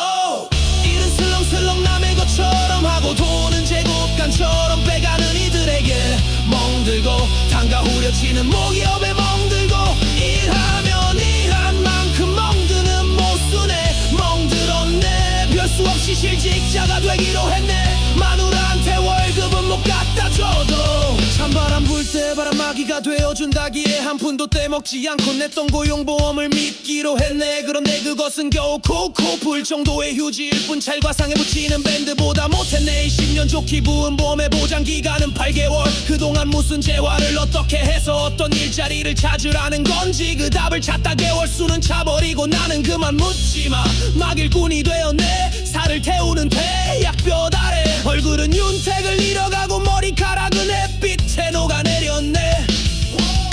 일은 슬렁슬렁 남의 것처럼 하고 돈은 제곱간처럼 빼가는 이들에게 멍들고 단가 후려치는 모기업에 멍들고 일하면 일한 만큼 멍드는 모순에 멍들었네. 별 수 없이 실직자가 되기로 했네. 마누라한테 월급은 못 갖다 줘도 찬바람 불 때 바람막이가 되어준다기에 한 푼도 떼먹지 않고 냈던 고용보험을 믿기로 했네. 그런데 그것은 겨우 콕콕 불 정도의 휴지일 뿐 찰과상에 붙이는 밴드보다 못했네. 10년 좋기 부은 보험의 보장기간은 8개월. 그동안 무슨 재활을 어떻게 해서 어떤 일자리를 찾으라는 건지 그 답을 찾다 개월 수는 차버리고 나는 그만 묻지마. 막일꾼이 되었네. 살을 태우는 태약볕 아래 얼굴은 윤택을 잃어가고 머리카락은 햇빛에 녹아내렸네.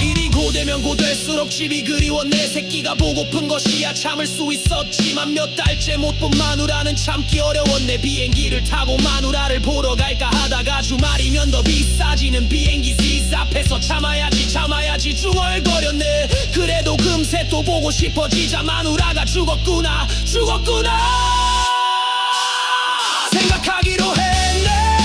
일이 고되면 되고 될수록 집이 그리워 내 새끼가 보고픈 것이야. 참을 수 있었지만 몇 달째 못 본 마누라는 참기 어려웠네. 비행기를 타고 마누라를 보러 갈까 하다가 주말이면 더 비싸지는 비행기 시스 앞에서 참아야지 중얼거렸네. 그래도 금세 또 보고 싶어지자 마누라가 죽었구나 생각하기로 했네.